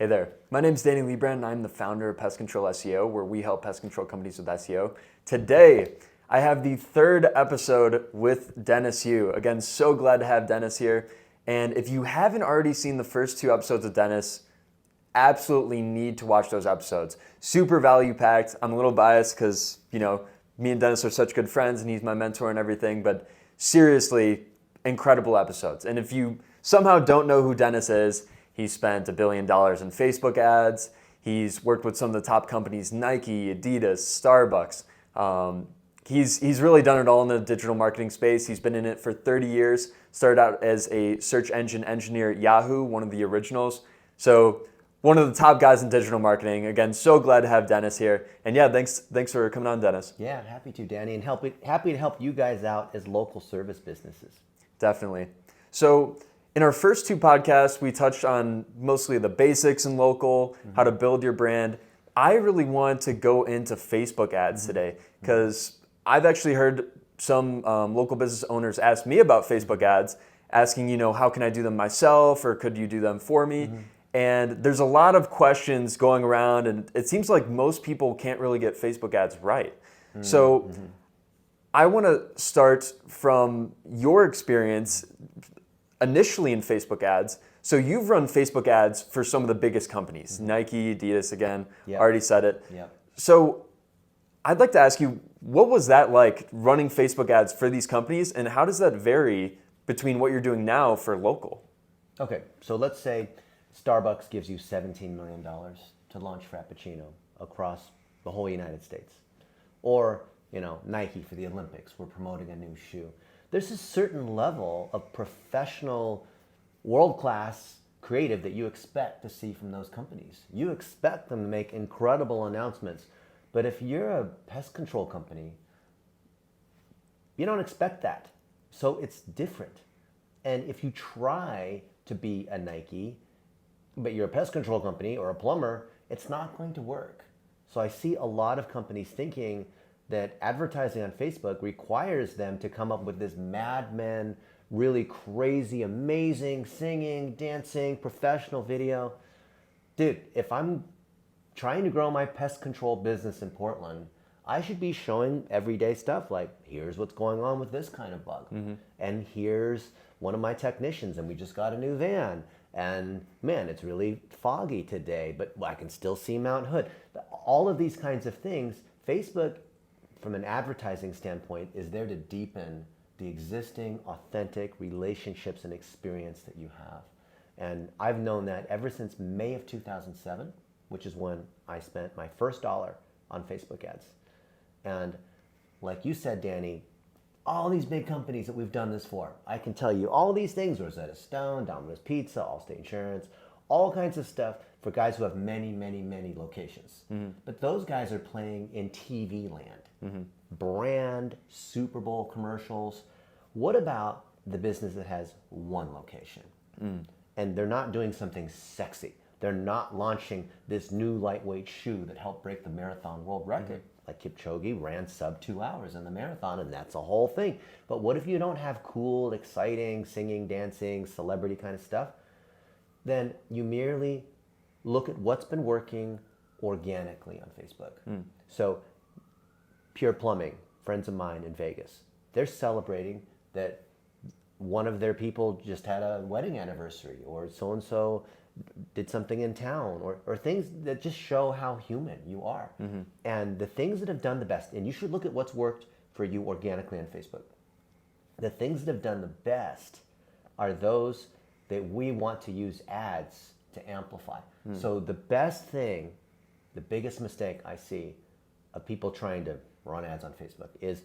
Hey there, my name is Danny Liebrand and I'm the founder of Pest Control SEO, where we help pest control companies with SEO. Today, I have the third episode with Dennis Yu. Again, so glad to have Dennis here. And if you haven't already seen the first two episodes with Dennis, absolutely need to watch those episodes. Super value packed. I'm a little biased because, me and Dennis are such good friends and he's my mentor and everything, but seriously, incredible episodes. And if you somehow don't know who Dennis is, he spent $1 billion in Facebook ads. He's worked with some of the top companies, Nike, Adidas, Starbucks. He's really done it all in the digital marketing space. He's been in it for 30 years. Started out as a search engine engineer at Yahoo, one of the originals. So one of the top guys in digital marketing. Again, so glad to have Dennis here. And yeah, thanks for coming on, Dennis. Yeah, happy to, Danny, and happy to help you guys out as local service businesses. Definitely. So in our first two podcasts, we touched on mostly the basics in local, how to build your brand. I really wanted to go into Facebook ads today because I've actually heard some local business owners ask me about Facebook ads, asking, how can I do them myself or could you do them for me? And there's a lot of questions going around and it seems like most people can't really get Facebook ads right. So I want to start from your experience initially in Facebook ads. So you've run Facebook ads for some of the biggest companies, Nike, Adidas, again, already said it. So I'd like to ask you, what was that like running Facebook ads for these companies and how does that vary between what you're doing now for local? Okay, so let's say Starbucks gives you $17 million to launch Frappuccino across the whole United States. Or, Nike for the Olympics, we're promoting a new shoe. There's a certain level of professional, world-class creative that you expect to see from those companies. You expect them to make incredible announcements. But if you're a pest control company, you don't expect that. So it's different. And if you try to be a Nike, but you're a pest control company or a plumber, it's not going to work. So I see a lot of companies thinking that advertising on Facebook requires them to come up with this Mad Men, really crazy, amazing, singing, dancing, professional video. Dude, if I'm trying to grow my pest control business in Portland, I should be showing everyday stuff like, here's what's going on with this kind of bug. And here's one of my technicians and we just got a new van. And man, it's really foggy today, but I can still see Mount Hood. All of these kinds of things, Facebook, from an advertising standpoint, is there to deepen the existing authentic relationships and experience that you have. And I've known that ever since May of 2007, which is when I spent my first dollar on Facebook ads. And like you said, Danny, all these big companies that we've done this for, I can tell you all these things, Rosetta Stone, Domino's Pizza, Allstate Insurance, all kinds of stuff for guys who have many, many, many locations. But those guys are playing in TV land, brand, Super Bowl commercials. What about the business that has one location? And they're not doing something sexy. They're not launching this new lightweight shoe that helped break the marathon world record. Like Kipchoge ran sub 2 hours in the marathon, and that's a whole thing. But what if you don't have cool, exciting, singing, dancing, celebrity kind of stuff? Then you merely look at what's been working organically on Facebook. So Pure Plumbing, friends of mine in Vegas, they're celebrating that one of their people just had a wedding anniversary, or so-and-so did something in town, or things that just show how human you are. And the things that have done the best, and you should look at what's worked for you organically on Facebook. The things that have done the best are those that we want to use ads to amplify. So the best thing, the biggest mistake I see of people trying to run ads on Facebook is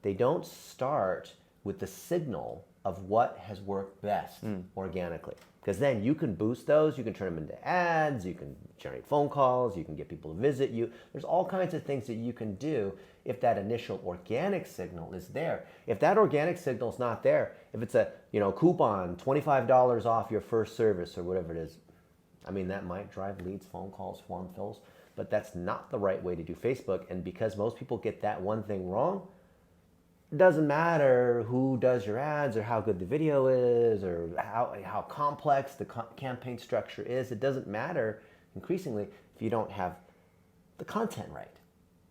they don't start with the signal of what has worked best organically. Because then you can boost those, you can turn them into ads, you can generate phone calls, you can get people to visit you. There's all kinds of things that you can do if that initial organic signal is there. If that organic signal is not there, if it's a coupon, $25 off your first service or whatever it is, I mean, that might drive leads, phone calls, form fills, but that's not the right way to do Facebook. And because most people get that one thing wrong, it doesn't matter who does your ads or how good the video is or how complex the campaign structure is. It doesn't matter increasingly if you don't have the content right.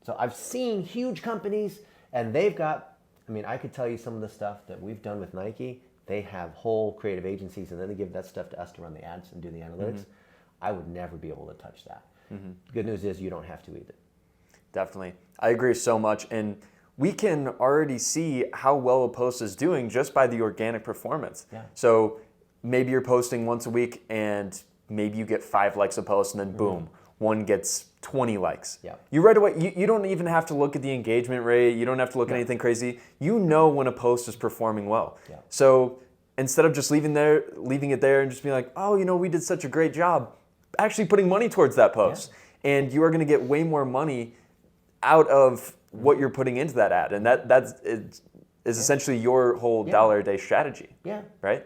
So I've seen huge companies and they've got, I mean, I could tell you some of the stuff that we've done with Nike. They have whole creative agencies and then they give that stuff to us to run the ads and do the analytics. I would never be able to touch that. The good news is you don't have to either. Definitely. I agree so much. And we can already see how well a post is doing just by the organic performance. Yeah. So maybe you're posting once a week and maybe you get 5 likes a post and then boom, one gets 20 likes. Yeah. You right away, you don't even have to look at the engagement rate. You don't have to look at anything crazy. You know when a post is performing well. Yeah. So instead of just leaving it there and just being like, oh, we did such a great job, actually putting money towards that post. Yeah. And you are going to get way more money out of what you're putting into that ad. And that is essentially your whole dollar a day strategy. Yeah. Right?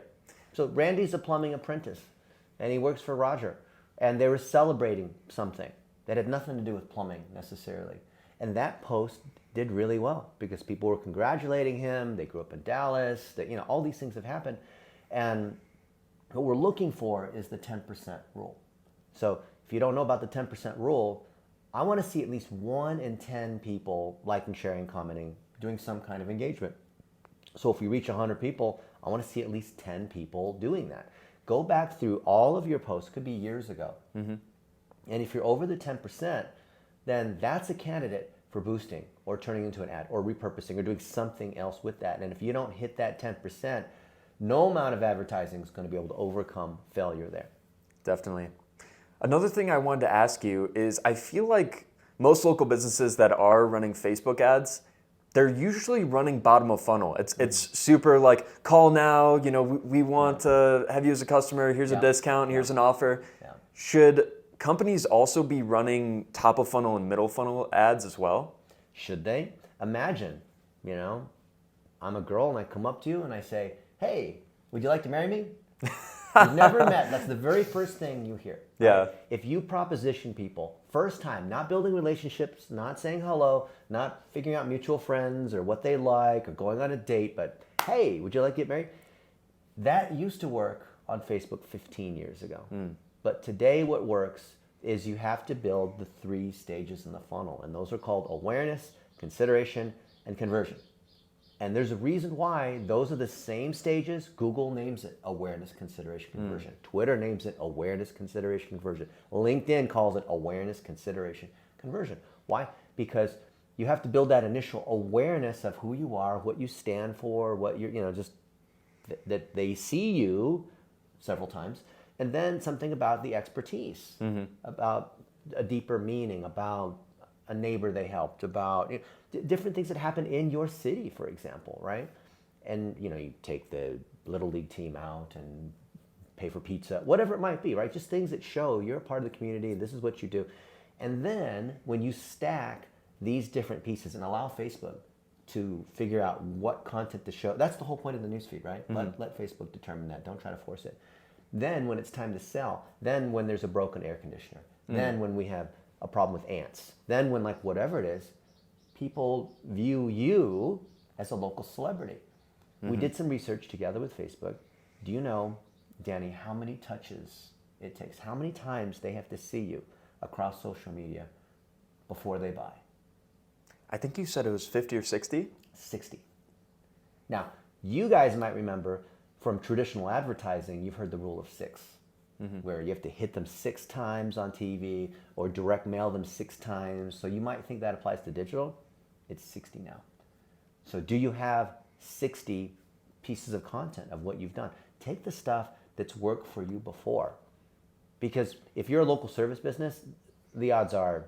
So Randy's a plumbing apprentice and he works for Roger. And they were celebrating something that had nothing to do with plumbing necessarily. And that post did really well because people were congratulating him. They grew up in Dallas. All these things have happened. And what we're looking for is the 10% rule. So if you don't know about the 10% rule, I want to see at least 1 in 10 people liking, sharing, commenting, doing some kind of engagement. So if we reach 100 people, I want to see at least 10 people doing that. Go back through all of your posts, could be years ago. And if you're over the 10%, then that's a candidate for boosting or turning into an ad or repurposing or doing something else with that. And if you don't hit that 10%, no amount of advertising is going to be able to overcome failure there. Definitely. Another thing I wanted to ask you is I feel like most local businesses that are running Facebook ads, they're usually running bottom of funnel. It's super like, call now, we want to have you as a customer, here's a discount, here's an offer. Yeah. Should companies also be running top of funnel and middle funnel ads as well? Should they? Imagine, I'm a girl and I come up to you and I say, hey, would you like to marry me? You've never met. That's the very first thing you hear. Yeah. Right? If you proposition people, first time, not building relationships, not saying hello, not figuring out mutual friends or what they like or going on a date, but hey, would you like to get married? That used to work on Facebook 15 years ago. But today what works is you have to build the 3 stages in the funnel. And those are called awareness, consideration, and conversion. And there's a reason why those are the same stages. Google names it awareness, consideration, conversion. Twitter names it awareness, consideration, conversion. LinkedIn calls it awareness, consideration, conversion. Why? Because you have to build that initial awareness of who you are, what you stand for, what you're, just that they see you several times. And then something about the expertise, about a deeper meaning, about a neighbor they helped, about different things that happen in your city, for example, right? And you take the little league team out and pay for pizza, whatever it might be, right? Just things that show you're a part of the community, this is what you do. And then when you stack these different pieces and allow Facebook to figure out what content to show, that's the whole point of the newsfeed, right? Let Facebook determine that. Don't try to force it. Then when it's time to sell, then when there's a broken air conditioner, then when we have a problem with ants, then when whatever it is, people view you as a local celebrity. We did some research together with Facebook. Do you know, Danny, how many touches it takes? How many times they have to see you across social media before they buy? I think you said it was 50 or 60? 60. Now, you guys might remember from traditional advertising, you've heard the rule of 6, where you have to hit them 6 times on TV or direct mail them 6 times. So you might think that applies to digital. It's 60 now. So do you have 60 pieces of content of what you've done? Take the stuff that's worked for you before. Because if you're a local service business, the odds are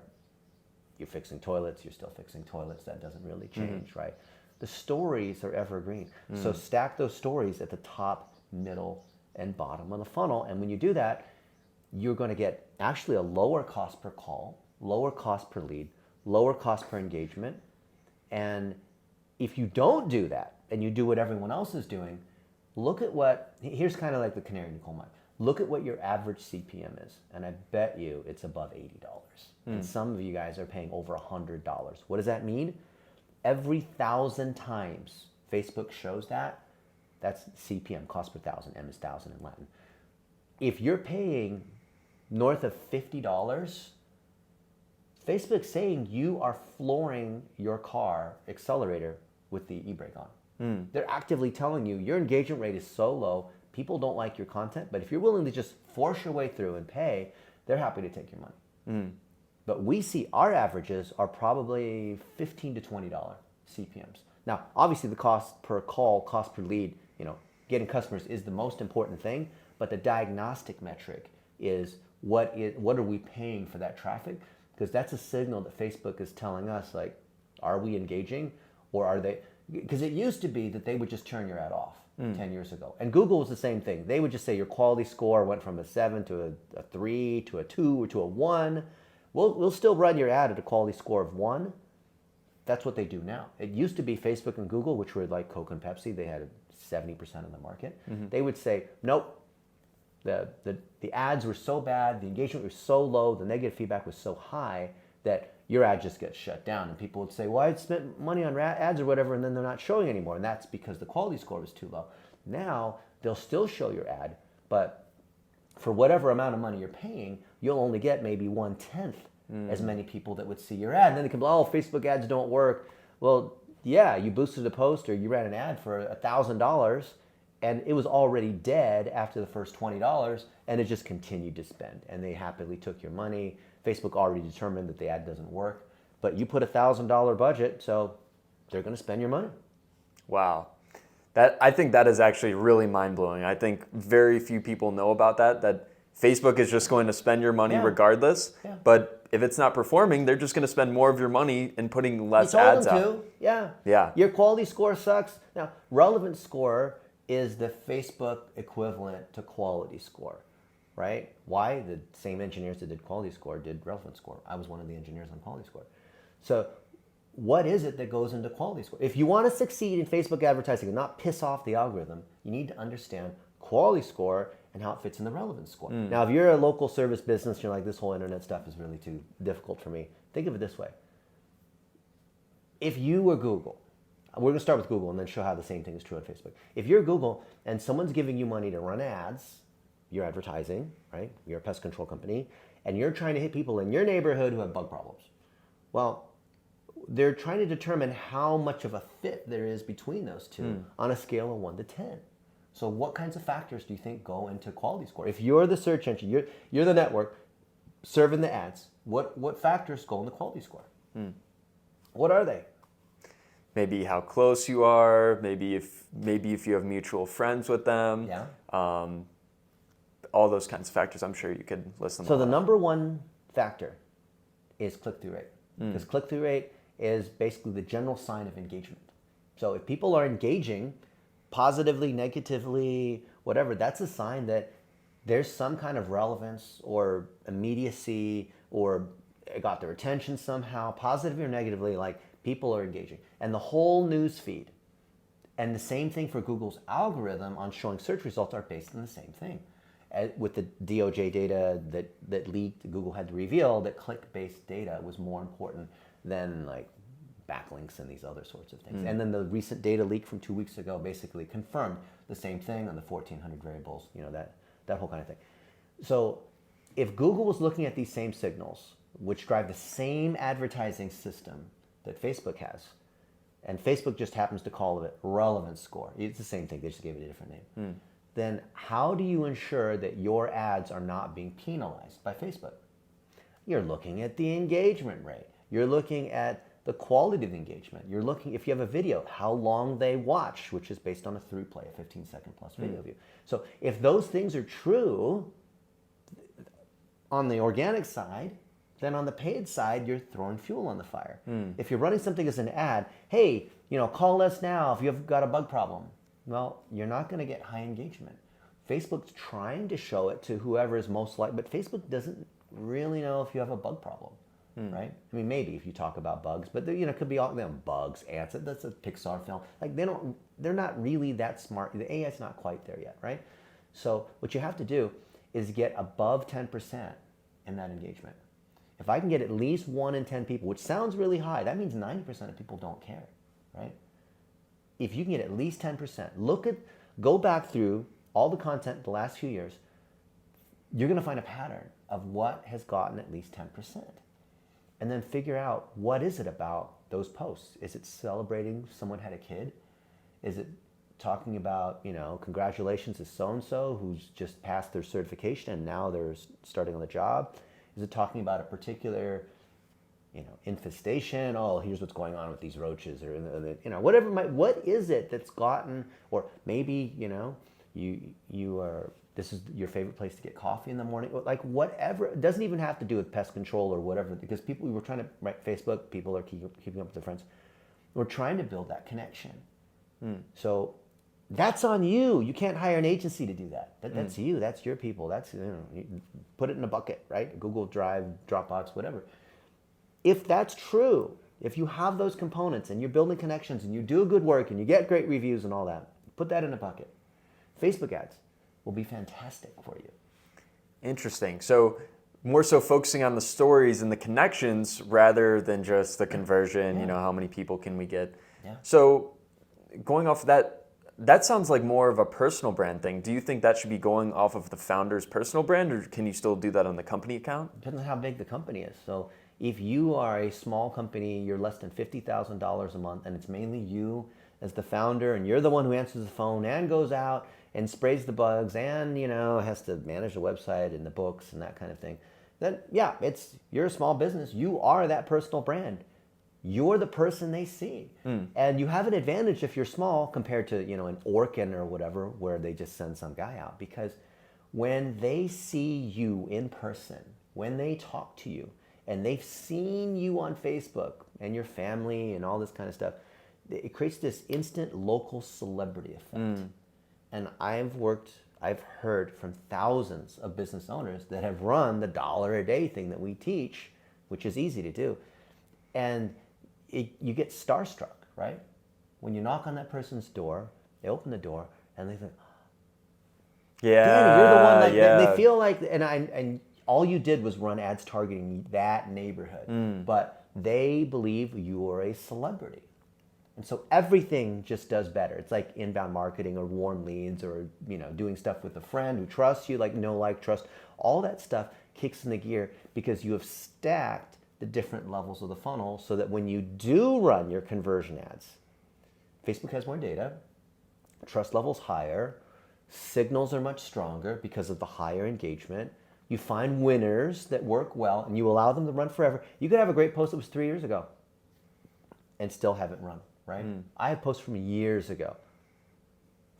you're fixing toilets, you're still fixing toilets. That doesn't really change, right? The stories are evergreen. So stack those stories at the top, middle, and bottom of the funnel. And when you do that, you're going to get actually a lower cost per call, lower cost per lead, lower cost per engagement. And if you don't do that and you do what everyone else is doing, look at here's kind of like the canary in the coal mine. Look at what your average CPM is. And I bet you it's above $80. And some of you guys are paying over $100. What does that mean? Every 1,000 times Facebook shows that's CPM, cost per thousand. M is thousand in Latin. If you're paying north of $50, Facebook's saying you are flooring your car accelerator with the e-brake on. They're actively telling you your engagement rate is so low, people don't like your content, but if you're willing to just force your way through and pay, they're happy to take your money. But we see our averages are probably $15 to $20 CPMs. Now, obviously the cost per call, cost per lead, getting customers is the most important thing, but the diagnostic metric is what are we paying for that traffic? Because that's a signal that Facebook is telling us, like, are we engaging, or are they? Because it used to be that they would just turn your ad off 10 years ago. And Google was the same thing. They would just say your quality score went from a 7 to a 3 to a 2 or to a 1. We'll still run your ad at a quality score of 1. That's what they do now. It used to be Facebook and Google, which were like Coke and Pepsi. They had 70% of the market. They would say, nope, the ads were so bad, the engagement was so low, the negative feedback was so high that your ad just gets shut down. And people would say, well, I spent money on ads or whatever, and then they're not showing anymore. And that's because the quality score was too low. Now, they'll still show your ad, but for whatever amount of money you're paying, you'll only get maybe 1/10 as many people that would see your ad. And then they can be, oh, Facebook ads don't work. Well, yeah, you boosted a post or you ran an ad for $1,000, and it was already dead after the first $20, and it just continued to spend. And they happily took your money. Facebook already determined that the ad doesn't work, but you put a $1,000 budget, so they're going to spend your money. Wow. I think that is actually really mind-blowing. I think very few people know about that Facebook is just going to spend your money regardless, but if it's not performing, they're just going to spend more of your money in putting less ads out. You told them to, yeah. Your quality score sucks. Now, relevant score is the Facebook equivalent to quality score, right? Why? The same engineers that did quality score did relevant score. I was one of the engineers on quality score. So what is it that goes into quality score? If you want to succeed in Facebook advertising and not piss off the algorithm, you need to understand quality score and how it fits in the relevance score. Now, if you're a local service business, you're like, this whole internet stuff is really too difficult for me. Think of it this way. If you were Google, we're going to start with Google and then show how the same thing is true on Facebook. If you're Google and someone's giving you money to run ads, you're advertising, right? You're a pest control company, and you're trying to hit people in your neighborhood who have bug problems. Well, they're trying to determine how much of a fit there is between those two on a scale of 1 to 10. So what kinds of factors do you think go into quality score? If you're the search engine, you're the network serving the ads, what factors go in the quality score? What are they? Maybe how close you are, maybe if you have mutual friends with them. Yeah. All those kinds of factors, I'm sure you could list them. So the number one factor is click-through rate. Because click-through rate is basically the general sign of engagement. So if people are engaging positively, negatively, whatever, that's a sign that there's some kind of relevance or immediacy or it got their attention somehow, positively or negatively, like people are engaging. And the whole news feed and the same thing for Google's algorithm on showing search results are based on the same thing. With the DOJ data that leaked, Google had to reveal that click-based data was more important than like backlinks and these other sorts of things. And then the recent data leak from 2 weeks ago basically confirmed the same thing on the 1,400 variables, that whole kind of thing. So if Google was looking at these same signals, which drive the same advertising system that Facebook has, and Facebook just happens to call it relevance score, it's the same thing, they just gave it a different name, then how do you ensure that your ads are not being penalized by Facebook? You're looking at the engagement rate. You're looking at the quality of the engagement. You're looking, if you have a video, how long they watch, which is based on a through play, a 15-second plus video view. So if those things are true on the organic side, then on the paid side, you're throwing fuel on the fire. If you're running something as an ad, hey, call us now if you've got a bug problem. Well, you're not going to get high engagement. Facebook's trying to show it to whoever is most likely, but Facebook doesn't really know if you have a bug problem, right? I mean, maybe if you talk about bugs, but it could be all bugs, ants. That's a Pixar film. Like they're not really that smart. The AI's not quite there yet, right? So what you have to do is get above 10% in that engagement. If I can get at least 1 in 10 people, which sounds really high, that means 90% of people don't care, right? If you can get at least 10%, go back through all the content the last few years, you're going to find a pattern of what has gotten at least 10%. And then figure out, what is it about those posts? Is it celebrating someone had a kid? Is it talking about, congratulations to so-and-so who's just passed their certification and now they're starting on the job? Is it talking about a particular, infestation? Oh, here's what's going on with these roaches, or whatever. What is it that's gotten? Or maybe you are. This is your favorite place to get coffee in the morning. Like whatever. It doesn't even have to do with pest control or whatever. Because we were trying to write Facebook. People are keeping up with their friends. We're trying to build that connection. So that's on you. You can't hire an agency to do that. That's you. That's your people. That's you put it in a bucket, right? Google Drive, Dropbox, whatever. If that's true, if you have those components and you're building connections and you do good work and you get great reviews and all that, put that in a bucket. Facebook ads will be fantastic for you. Interesting. So more so focusing on the stories and the connections rather than just the conversion, how many people can we get? Yeah. So going off of that sounds like more of a personal brand thing. Do you think that should be going off of the founder's personal brand, or can you still do that on the company account? Depends on how big the company is. So if you are a small company, you're less than $50,000 a month, and it's mainly you as the founder, and you're the one who answers the phone and goes out and sprays the bugs and, has to manage the website and the books and that kind of thing, then you're a small business. You are that personal brand. You're the person they see. And you have an advantage if you're small compared to, an Orkin or whatever, where they just send some guy out. Because when they see you in person, when they talk to you, and they've seen you on Facebook and your family and all this kind of stuff, it creates this instant local celebrity effect. And I've heard from thousands of business owners that have run the $1 a day thing that we teach, which is easy to do. And you get starstruck, right? When you knock on that person's door, they open the door and they think, Danny, you're the one. They feel like, and all you did was run ads targeting that neighborhood, but they believe you are a celebrity. And so everything just does better. It's like inbound marketing or warm leads or, doing stuff with a friend who trusts you, like know, like, trust. All that stuff kicks into gear because you have stacked the different levels of the funnel so that when you do run your conversion ads, Facebook has more data, trust levels higher, signals are much stronger because of the higher engagement. You find winners that work well and you allow them to run forever. You could have a great post that was 3 years ago and still have it run, right? I have posts from years ago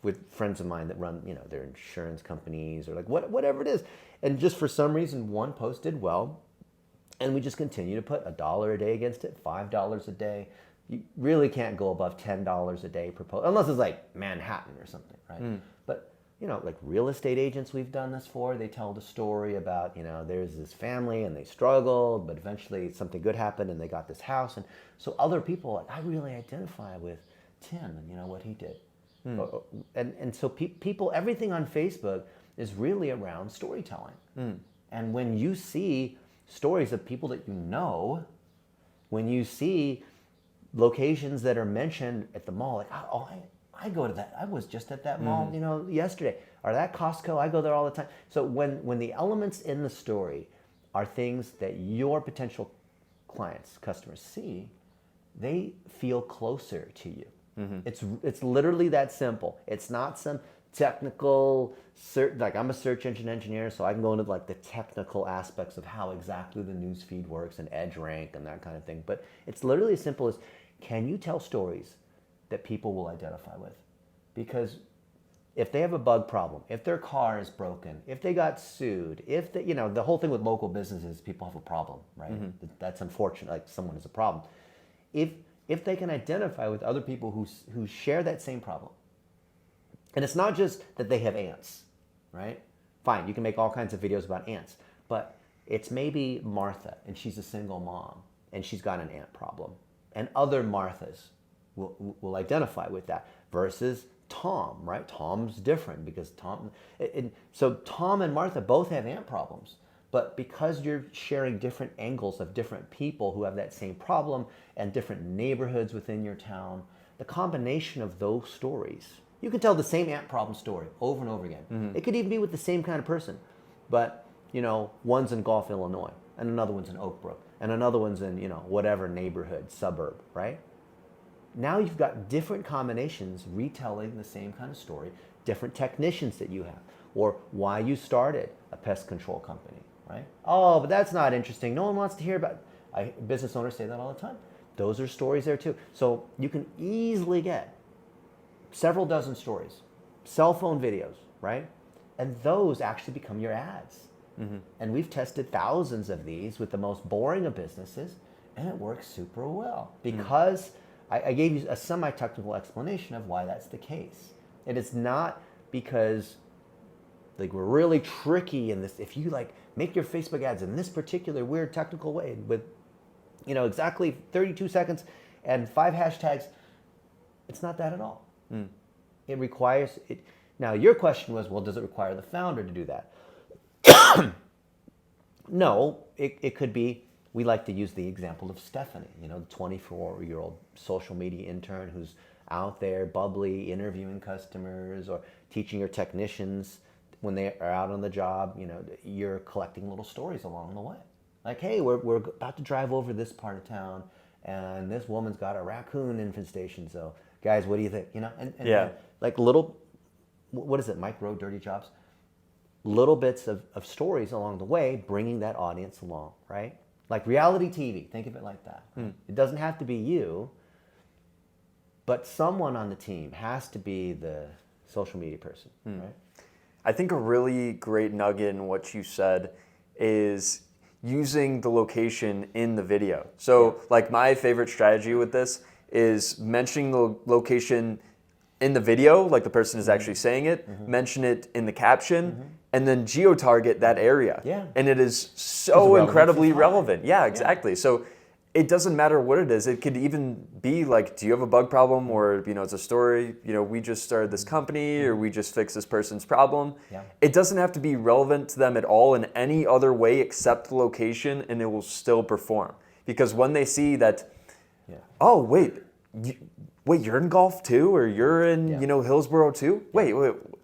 with friends of mine that run, their insurance companies or like whatever it is. And just for some reason, one post did well. And we just continue to put $1 a day against it, $5 a day. You really can't go above $10 a day per post, unless it's like Manhattan or something, right? But, like real estate agents we've done this for, they tell the story about, there's this family and they struggled, but eventually something good happened and they got this house. And so other people, I really identify with Tim and, what he did. And so people, everything on Facebook is really around storytelling. And when you see stories of people that when you see locations that are mentioned at the mall, like, I go to that. I was just at that mall, yesterday. Or that Costco, I go there all the time. So when the elements in the story are things that your potential clients, customers see, they feel closer to you. It's literally that simple. It's not some technical, like I'm a search engine engineer, so I can go into like the technical aspects of how exactly the news feed works and edge rank and that kind of thing. But it's literally as simple as, can you tell stories that people will identify with? Because if they have a bug problem, if their car is broken, if they got sued, if they, the whole thing with local businesses, people have a problem, right? That's unfortunate, like someone has a problem. If they can identify with other people who share that same problem, and it's not just that they have ants, right? Fine, you can make all kinds of videos about ants, but it's maybe Martha, and she's a single mom, and she's got an ant problem. And other Marthas will identify with that versus Tom, right? Tom's different because so Tom and Martha both have ant problems, but because you're sharing different angles of different people who have that same problem and different neighborhoods within your town, the combination of those stories, you can tell the same ant problem story over and over again. It could even be with the same kind of person, but one's in Gulf, Illinois, and another one's in Oak Brook, and another one's in, whatever neighborhood, suburb, right? Now you've got different combinations retelling the same kind of story, different technicians that you have, or why you started a pest control company, right? Oh, but that's not interesting. No one wants to hear about it. Business owners say that all the time. Those are stories there too. So you can easily get several dozen stories, cell phone videos, right? And those actually become your ads. Mm-hmm. And we've tested thousands of these with the most boring of businesses, and it works super well because I gave you a semi-technical explanation of why that's the case. And it's not because we're really tricky in this. If you make your Facebook ads in this particular weird technical way with exactly 32 seconds and 5 hashtags, it's not that at all. It requires it. Now your question was, well, does it require the founder to do that? No, it could be. We like to use the example of Stephanie, the 24-year-old social media intern who's out there bubbly, interviewing customers or teaching your technicians when they are out on the job. You're collecting little stories along the way. Like, hey, we're about to drive over this part of town, and this woman's got a raccoon infestation. So, guys, what do you think? And little, what is it, micro dirty jobs? Little bits of stories along the way, bringing that audience along, right? Like reality TV, think of it like that. It doesn't have to be you, but someone on the team has to be the social media person, right? I think a really great nugget in what you said is using the location in the video. So my favorite strategy with this is mentioning the location in the video, like the person is actually saying it, mention it in the caption, and then geo-target that area. Yeah. And it is so incredibly relevant. Yeah, exactly. Yeah. So it doesn't matter what it is. It could even be do you have a bug problem, or it's a story, we just started this company, or we just fixed this person's problem. Yeah. It doesn't have to be relevant to them at all in any other way except the location, and it will still perform. Because when they see that, oh, wait, you're in Gulf too, or you're in Hillsborough too. Wait,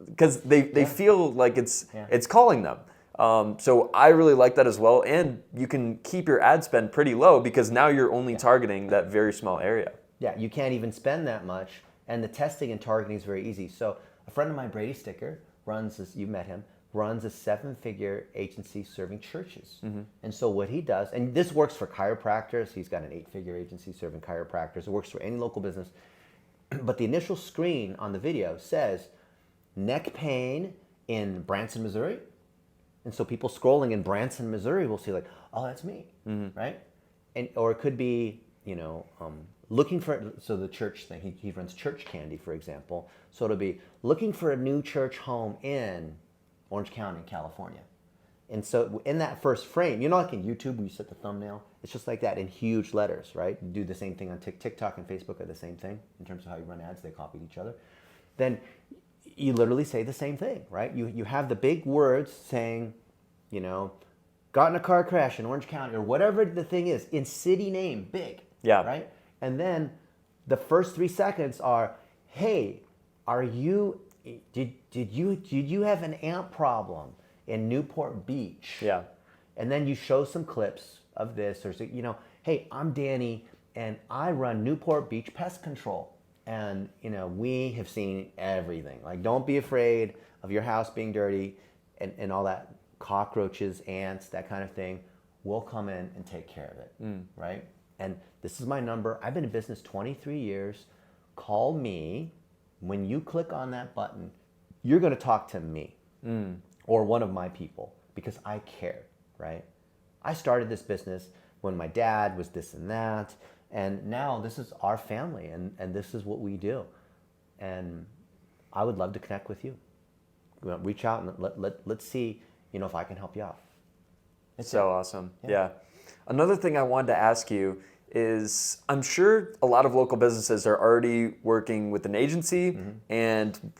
because they feel like it's calling them. So I really like that as well, and you can keep your ad spend pretty low because now you're only targeting that very small area. Yeah, you can't even spend that much, and the testing and targeting is very easy. So a friend of mine, Brady Sticker, you met him, runs a 7-figure agency serving churches. And so what he does, and this works for chiropractors, he's got an 8-figure agency serving chiropractors, it works for any local business, but the initial screen on the video says, neck pain in Branson, Missouri. And so people scrolling in Branson, Missouri will see oh, that's me, right? Or it could be, looking for, so the church thing, he runs church candy, for example. So it'll be looking for a new church home in Orange County, California. And so in that first frame, like in YouTube when you set the thumbnail, it's just like that in huge letters, right? You do the same thing on TikTok and Facebook are the same thing in terms of how you run ads, they copied each other. Then you literally say the same thing, right? You have the big words saying, got in a car crash in Orange County, or whatever the thing is, in city name, big, right? And then the first 3 seconds are, hey, did you have an ant problem in Newport Beach? Yeah. And then you show some clips of this, or hey, I'm Danny, and I run Newport Beach Pest Control. And, we have seen everything. Don't be afraid of your house being dirty and all that, cockroaches, ants, that kind of thing. We'll come in and take care of it, right? And this is my number. I've been in business 23 years. Call me. When you click on that button, you're going to talk to me or one of my people because I care, right? I started this business when my dad was this and that. And now this is our family, and this is what we do. And I would love to connect with you. Reach out and let's see, if I can help you out. It's so awesome. Yeah. Another thing I wanted to ask you is, I'm sure a lot of local businesses are already working with an agency, and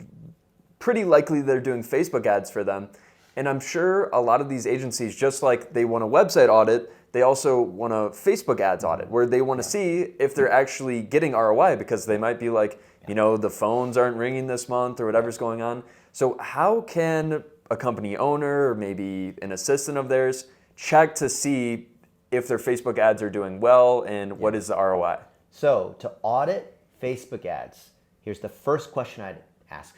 pretty likely they're doing Facebook ads for them. And I'm sure a lot of these agencies, just like they want a website audit, they also want a Facebook ads audit where they want to see if they're actually getting ROI, because they might be like, the phones aren't ringing this month or whatever's going on. So how can a company owner or maybe an assistant of theirs check to see if their Facebook ads are doing well and what is the ROI? So to audit Facebook ads, here's the first question I'd ask.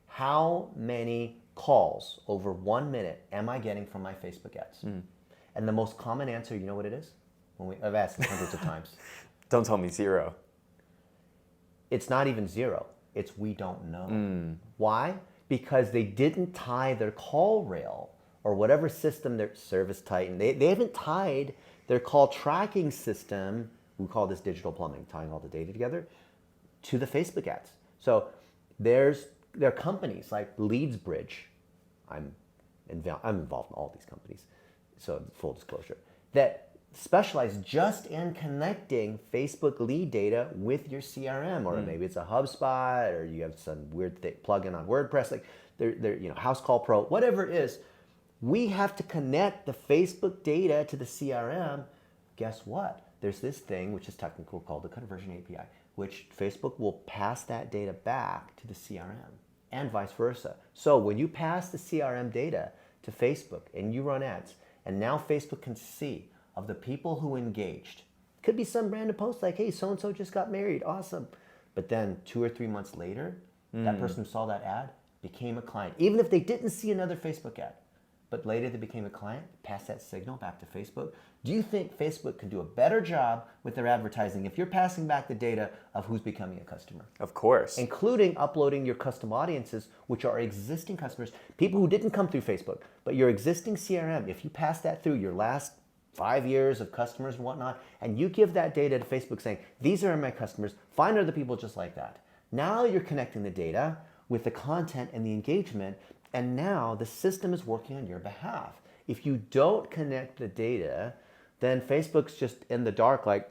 How many calls over 1 minute am I getting from my Facebook ads? And the most common answer, you know what it is? I've asked it hundreds of times. Don't tell me 0. It's not even 0. It's we don't know. Why? Because they didn't tie their call rail or whatever system their Service Titan, they haven't tied their call tracking system, we call this digital plumbing, tying all the data together, to the Facebook ads. So there are companies like LeadsBridge. I'm involved in all these companies, so full disclosure, that specialize just in connecting Facebook lead data with your CRM, or maybe it's a HubSpot, or you have some weird plugin on WordPress, like they're House Call Pro, whatever it is. We have to connect the Facebook data to the CRM. Guess what? There's this thing which is technical called the conversion API, which Facebook will pass that data back to the CRM and vice versa. So when you pass the CRM data to Facebook and you run ads, and now Facebook can see of the people who engaged. Could be some random post like, hey, so-and-so just got married, awesome. But then 2 or 3 months later, that person who saw that ad became a client. Even if they didn't see another Facebook ad, but later they became a client, pass that signal back to Facebook. Do you think Facebook can do a better job with their advertising if you're passing back the data of who's becoming a customer? Of course. Including uploading your custom audiences, which are existing customers, people who didn't come through Facebook, but your existing CRM, if you pass that through your last 5 years of customers and whatnot, and you give that data to Facebook saying, these are my customers, find other people just like that. Now you're connecting the data with the content and the engagement, and now the system is working on your behalf. If you don't connect the data, then Facebook's just in the dark like,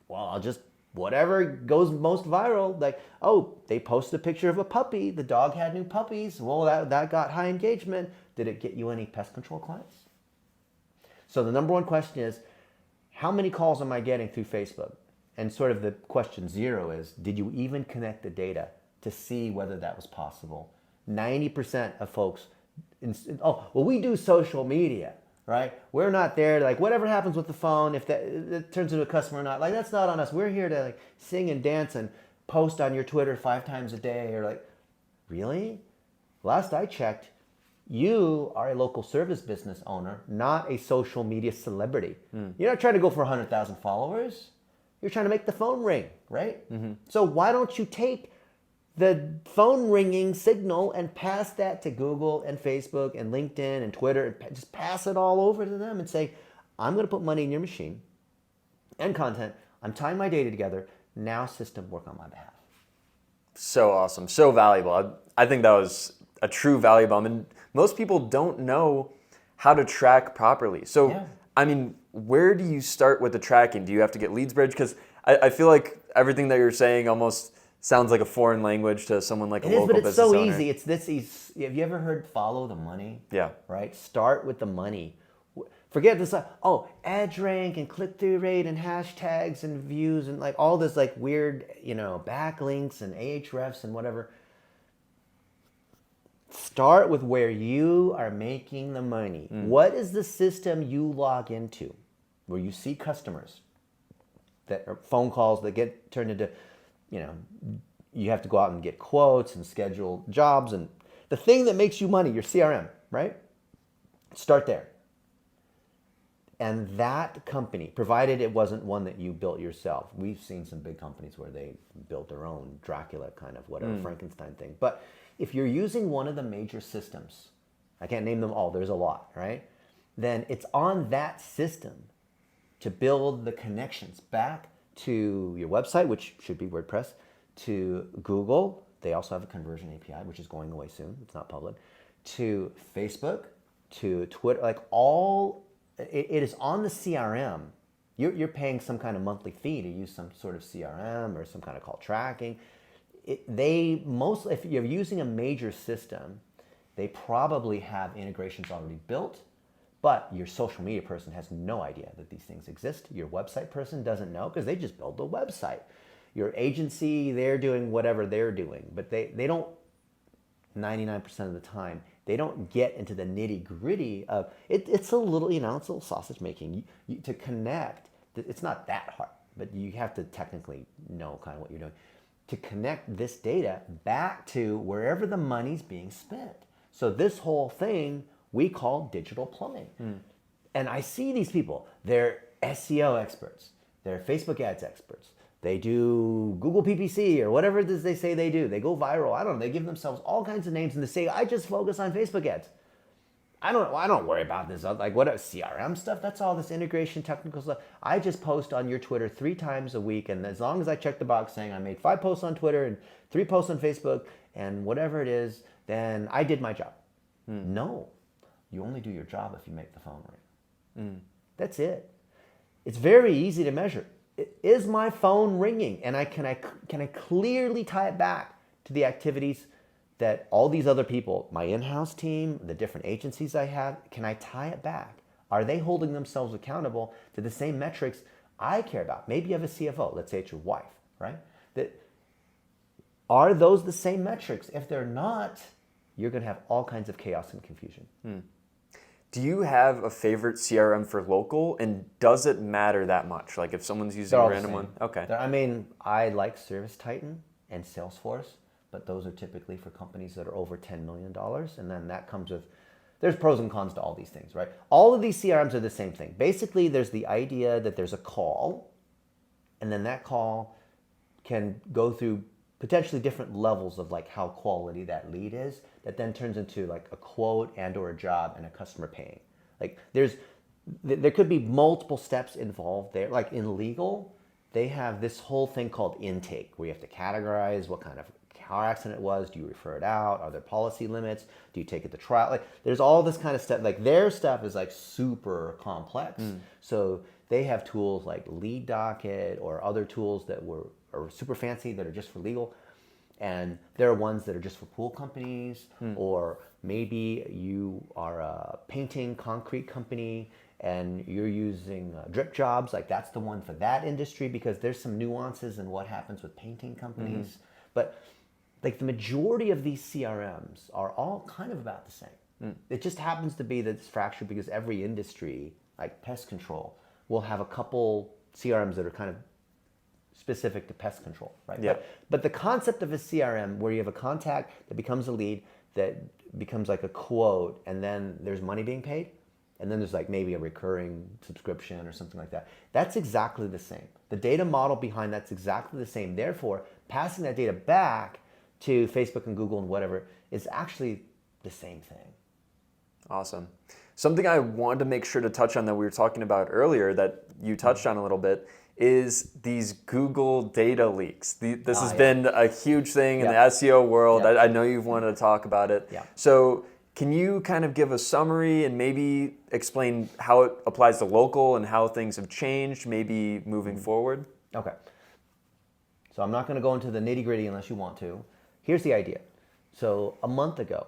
well, I'll just, whatever goes most viral, like, oh, they posted a picture of a puppy, the dog had new puppies, well, that got high engagement. Did it get you any pest control clients? So the number one question is, how many calls am I getting through Facebook? And sort of the question 0 is, did you even connect the data to see whether that was possible? 90% of folks, oh, well, we do social media, right? We're not there to, like, whatever happens with the phone, if that it turns into a customer or not, like, that's not on us. We're here to, like, sing and dance and post on your Twitter 5 times a day, or like, really? Last I checked, you are a local service business owner, not a social media celebrity. You're not trying to go for 100,000 followers. You're trying to make the phone ring, right? So why don't you take the phone ringing signal and pass that to Google and Facebook and LinkedIn and Twitter, and just pass it all over to them and say, I'm going to put money in your machine and content. I'm tying my data together. Now system, work on my behalf. So awesome. So valuable. I think that was a true value bomb. And most people don't know how to track properly. So, yeah. I mean, where do you start with the tracking? Do you have to get LeadsBridge? Because I feel like everything that you're saying almost sounds like a foreign language to someone like a local business owner. It is, but it's so easy. It's this easy. Have you ever heard follow the money? Yeah. Right? Start with the money. Forget this, edge rank and click-through rate and hashtags and views and like all this like weird, backlinks and Ahrefs and whatever. Start with where you are making the money. What is the system you log into where you see customers that are phone calls that get turned into, you have to go out and get quotes and schedule jobs, and the thing that makes you money, your CRM, right? Start there. And that company, provided it wasn't one that you built yourself. We've seen some big companies where they built their own Dracula kind of whatever Frankenstein thing. But if you're using one of the major systems, I can't name them all, there's a lot, right? Then it's on that system to build the connections back to your website, which should be WordPress, to Google. They also have a conversion API, which is going away soon. It's not public. To Facebook, to Twitter, like it is on the CRM. You're paying some kind of monthly fee to use some sort of CRM or some kind of call tracking. If you're using a major system, they probably have integrations already built, but your social media person has no idea that these things exist. Your website person doesn't know because they just build the website. Your agency, they're doing whatever they're doing, but they don't 99% of the time They don't get into the nitty gritty of it. It's a little, it's a little sausage making. To connect, it's not that hard, but you have to technically know kind of what you're doing to connect this data back to wherever the money's being spent. So this whole thing we call digital plumbing. And I see these people, they're SEO experts, they're Facebook ads experts, they do Google PPC or whatever it is they say they do. They go viral. I don't know. They give themselves all kinds of names and they say, I just focus on Facebook ads. I don't worry about this. Like what CRM stuff, that's all this integration technical stuff. I just post on your Twitter 3 times a week. And as long as I check the box saying I made 5 posts on Twitter and 3 posts on Facebook and whatever it is, then I did my job. No, you only do your job if you make the phone ring. That's it. It's very easy to measure. Is my phone ringing? And can I clearly tie it back to the activities that all these other people, my in-house team, the different agencies I have, can I tie it back? Are they holding themselves accountable to the same metrics I care about? Maybe you have a CFO, let's say it's your wife, right? Are those the same metrics? If they're not, you're going to have all kinds of chaos and confusion. Do you have a favorite CRM for local, and does it matter that much? Like if someone's using a random one? Okay. I like Service Titan and Salesforce, but those are typically for companies that are over $10 million. And then that comes with, there's pros and cons to all these things, right? All of these CRMs are the same thing. Basically, there's the idea that there's a call, and then that call can go through potentially different levels of like how quality that lead is, that then turns into like a quote and or a job and a customer paying. Like there could be multiple steps involved there. Like in legal, they have this whole thing called intake, where you have to categorize what kind of car accident it was. Do you refer it out? Are there policy limits? Do you take it to trial? Like there's all this kind of stuff. Like their stuff is like super complex. So they have tools like Lead Docket or other tools that are super fancy that are just for legal. And there are ones that are just for pool companies, or maybe you are a painting concrete company and you're using drip jobs. Like that's the one for that industry, because there's some nuances in what happens with painting companies. But like the majority of these CRMs are all kind of about the same. It just happens to be that it's fractured because every industry, like pest control, will have a couple CRMs that are kind of specific to pest control, right? Yeah. But the concept of a CRM where you have a contact that becomes a lead, that becomes like a quote, and then there's money being paid, and then there's like maybe a recurring subscription or something like that. That's exactly the same. The data model behind that's exactly the same. Therefore, passing that data back to Facebook and Google and whatever is actually the same thing. Awesome. Something I wanted to make sure to touch on that we were talking about earlier that you touched on a little bit is these Google data leaks. This has been a huge thing in the SEO world. I know you've wanted to talk about it. Yeah. So can you kind of give a summary and maybe explain how it applies to local and how things have changed maybe moving forward? Okay. So I'm not going to go into the nitty gritty unless you want to. Here's the idea. So a month ago,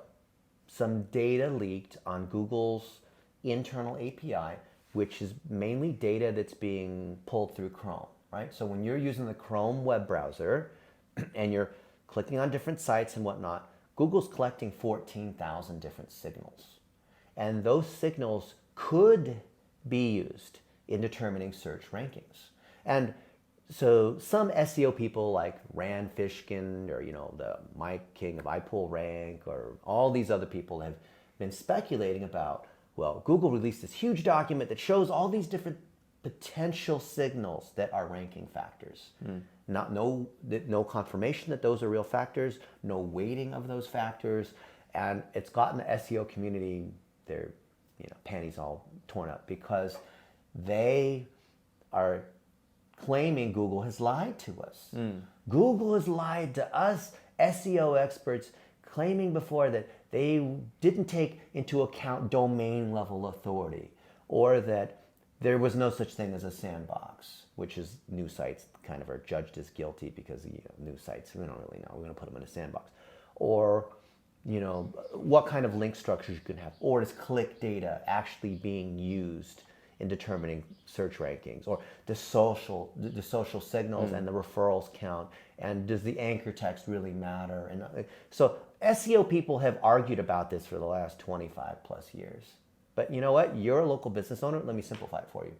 some data leaked on Google's internal API, which is mainly data that's being pulled through Chrome, right? So when you're using the Chrome web browser and you're clicking on different sites and whatnot, Google's collecting 14,000 different signals. And those signals could be used in determining search rankings. And so some SEO people like Rand Fishkin or, the Mike King of iPullRank or all these other people have been speculating about, well, Google released this huge document that shows all these different potential signals that are ranking factors. No confirmation that those are real factors, no weighting of those factors, and it's gotten the SEO community their panties all torn up because they are claiming Google has lied to us. Google has lied to us, SEO experts, claiming before that they didn't take into account domain level authority, or that there was no such thing as a sandbox, which is news sites kind of are judged as guilty because news sites, we don't really know, we're going to put them in a sandbox. Or what kind of link structures you can have, or is click data actually being used in determining search rankings, or the social signals and the referrals count, and does the anchor text really matter? And so SEO people have argued about this for the last 25 plus years. But you know what? You're a local business owner. Let me simplify it for you.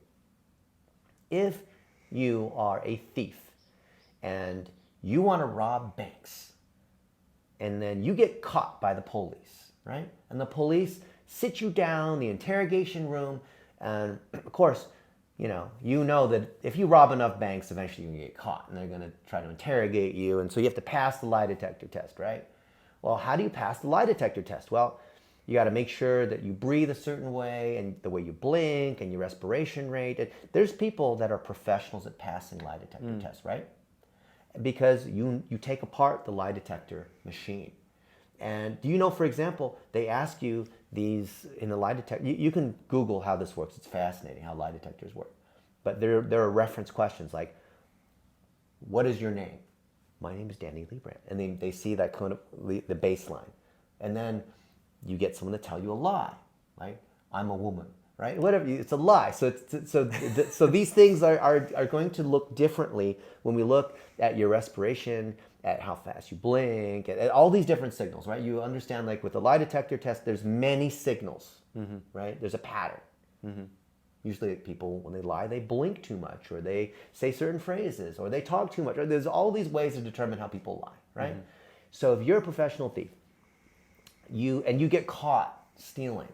If you are a thief and you want to rob banks, and then you get caught by the police, right? And the police sit you down in the interrogation room, and of course, you know that if you rob enough banks, eventually you're gonna get caught, and they're gonna try to interrogate you, and so you have to pass the lie detector test, right? Well, how do you pass the lie detector test? Well, you got to make sure that you breathe a certain way, and the way you blink, and your respiration rate. There's people that are professionals at passing lie detector tests, right? Because you take apart the lie detector machine. And do you know, for example, they ask you these in the lie detector, you can Google how this works. It's fascinating how lie detectors work. But there are reference questions like, what is your name? My name is Danny Liebrand. And they see that kind of the baseline. And then you get someone to tell you a lie, right? I'm a woman, right? Whatever, it's a lie. So these things are going to look differently when we look at your respiration, at how fast you blink, at all these different signals, right? You understand, like with the lie detector test, there's many signals, right? There's a pattern. Usually people, when they lie, they blink too much, or they say certain phrases, or they talk too much, or there's all these ways to determine how people lie, right? So if you're a professional thief, you get caught stealing,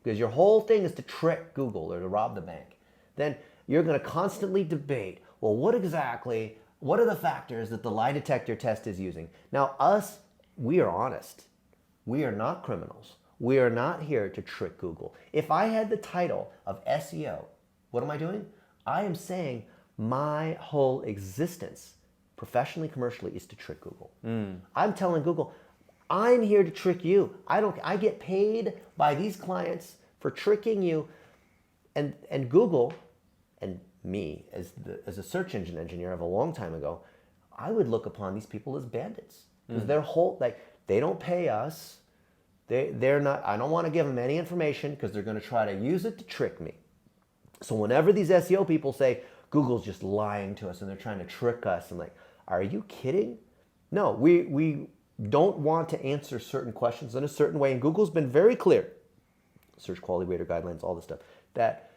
because your whole thing is to trick Google or to rob the bank, then you're going to constantly debate, well, what are the factors that the lie detector test is using? Now, we are honest. We are not criminals. We are not here to trick Google. If I had the title of SEO, what am I doing? I am saying my whole existence, professionally, commercially, is to trick Google. I'm telling Google, I'm here to trick you. I get paid by these clients for tricking you. And Google, and me as a search engine engineer of a long time ago, I would look upon these people as bandits. Because their whole, they don't pay us. They're not, I don't want to give them any information because they're going to try to use it to trick me. So whenever these SEO people say, Google's just lying to us and they're trying to trick us, I'm like, are you kidding? No, we don't want to answer certain questions in a certain way. And Google's been very clear, search quality rater guidelines, all this stuff, that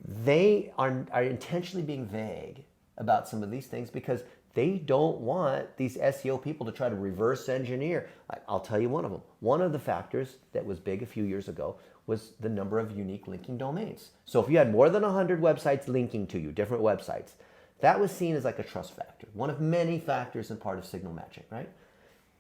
they are intentionally being vague about some of these things because they don't want these SEO people to try to reverse engineer. I'll tell you one of them. One of the factors that was big a few years ago was the number of unique linking domains. So if you had more than 100 websites linking to you, different websites, that was seen as like a trust factor, one of many factors and part of signal matching, right?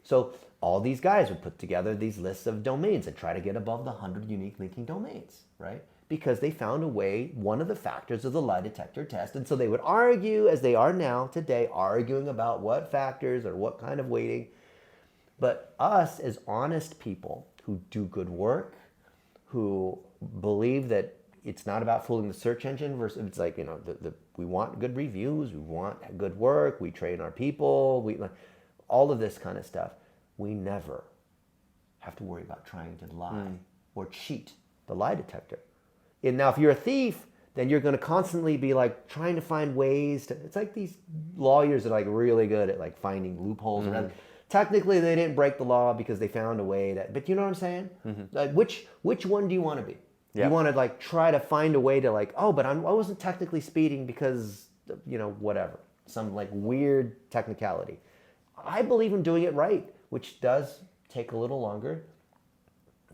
So all these guys would put together these lists of domains and try to get above the 100 unique linking domains, right? Because they found a way, one of the factors of the lie detector test. And so they would argue, as they are now today, arguing about what factors or what kind of weighting. But us as honest people who do good work, who believe that it's not about fooling the search engine versus, it's like, we want good reviews, we want good work, we train our people, all of this kind of stuff. We never have to worry about trying to lie or cheat the lie detector. And now if you're a thief, then you're going to constantly be trying to find ways to, it's like these lawyers are really good at finding loopholes. Technically they didn't break the law because they found a way that, but you know what I'm saying? Which one do you want to be? Yeah. You want to try to find a way to but I wasn't technically speeding because, whatever, some weird technicality. I believe in doing it right, which does take a little longer.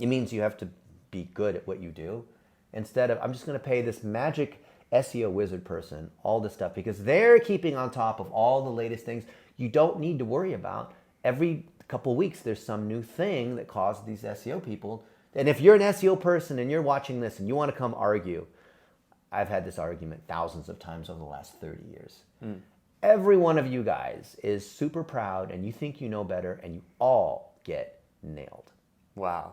It means you have to be good at what you do. Instead of, I'm just going to pay this magic SEO wizard person all this stuff because they're keeping on top of all the latest things you don't need to worry about. Every couple of weeks, there's some new thing that causes these SEO people. And if you're an SEO person and you're watching this and you want to come argue, I've had this argument thousands of times over the last 30 years. Every one of you guys is super proud and you think you know better and you all get nailed. Wow.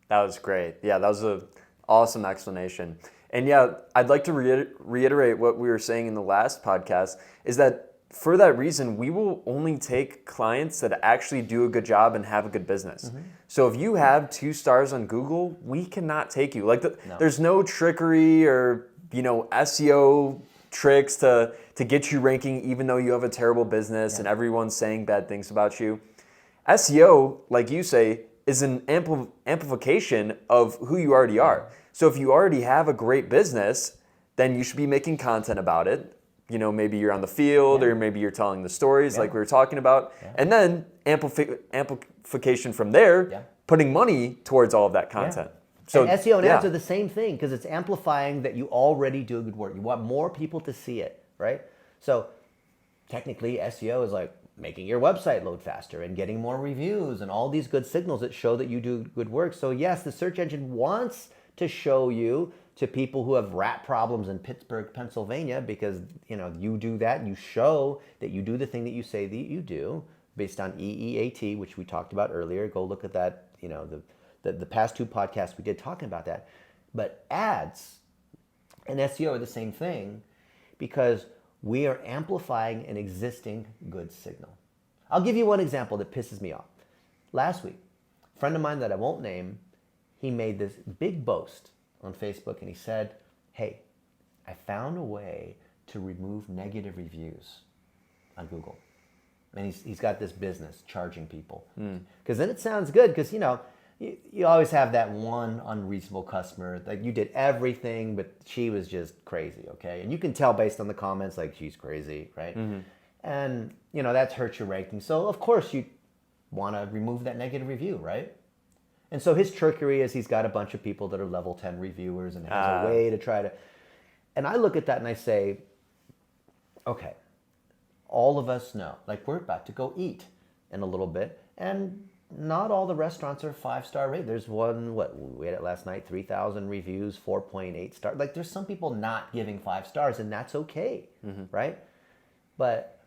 That was great. Yeah, that was a awesome explanation. And yeah, I'd like to reiterate what we were saying in the last podcast is that for that reason, we will only take clients that actually do a good job and have a good business. So if you have 2 stars on Google, we cannot take you. There's no trickery or SEO tricks to get you ranking even though you have a terrible business and everyone's saying bad things about you. SEO, like you say, is an amplification of who you already are. So if you already have a great business, then you should be making content about it. Maybe you're on the field or maybe you're telling the stories like we were talking about. And then amplification from there, putting money towards all of that content. So and SEO and ads are the same thing because it's amplifying that you already do good work. You want more people to see it, right? So technically SEO is like making your website load faster and getting more reviews and all these good signals that show that you do good work. So yes, the search engine wants to show you to people who have rat problems in Pittsburgh, Pennsylvania, because you do that, you show that you do the thing that you say that you do based on EEAT, which we talked about earlier. Go look at that, the past 2 podcasts we did talking about that. But ads and SEO are the same thing because we are amplifying an existing good signal. I'll give you one example that pisses me off. Last week, a friend of mine that I won't name, he made this big boast on Facebook and he said, hey, I found a way to remove negative reviews on Google. And he's got this business charging people. Because then it sounds good because, you always have that one unreasonable customer. Like you did everything, but she was just crazy, okay? And you can tell based on the comments, like she's crazy, right? And, that's hurt your ranking. So, of course, you want to remove that negative review, right? And so his trickery is he's got a bunch of people that are level 10 reviewers and has a way to try to... And I look at that and I say, okay, all of us know, like we're about to go eat in a little bit, and not all the restaurants are 5-star rated. There's one, we had it last night, 3,000 reviews, 4.8 stars. Like there's some people not giving 5 stars and that's okay, right? But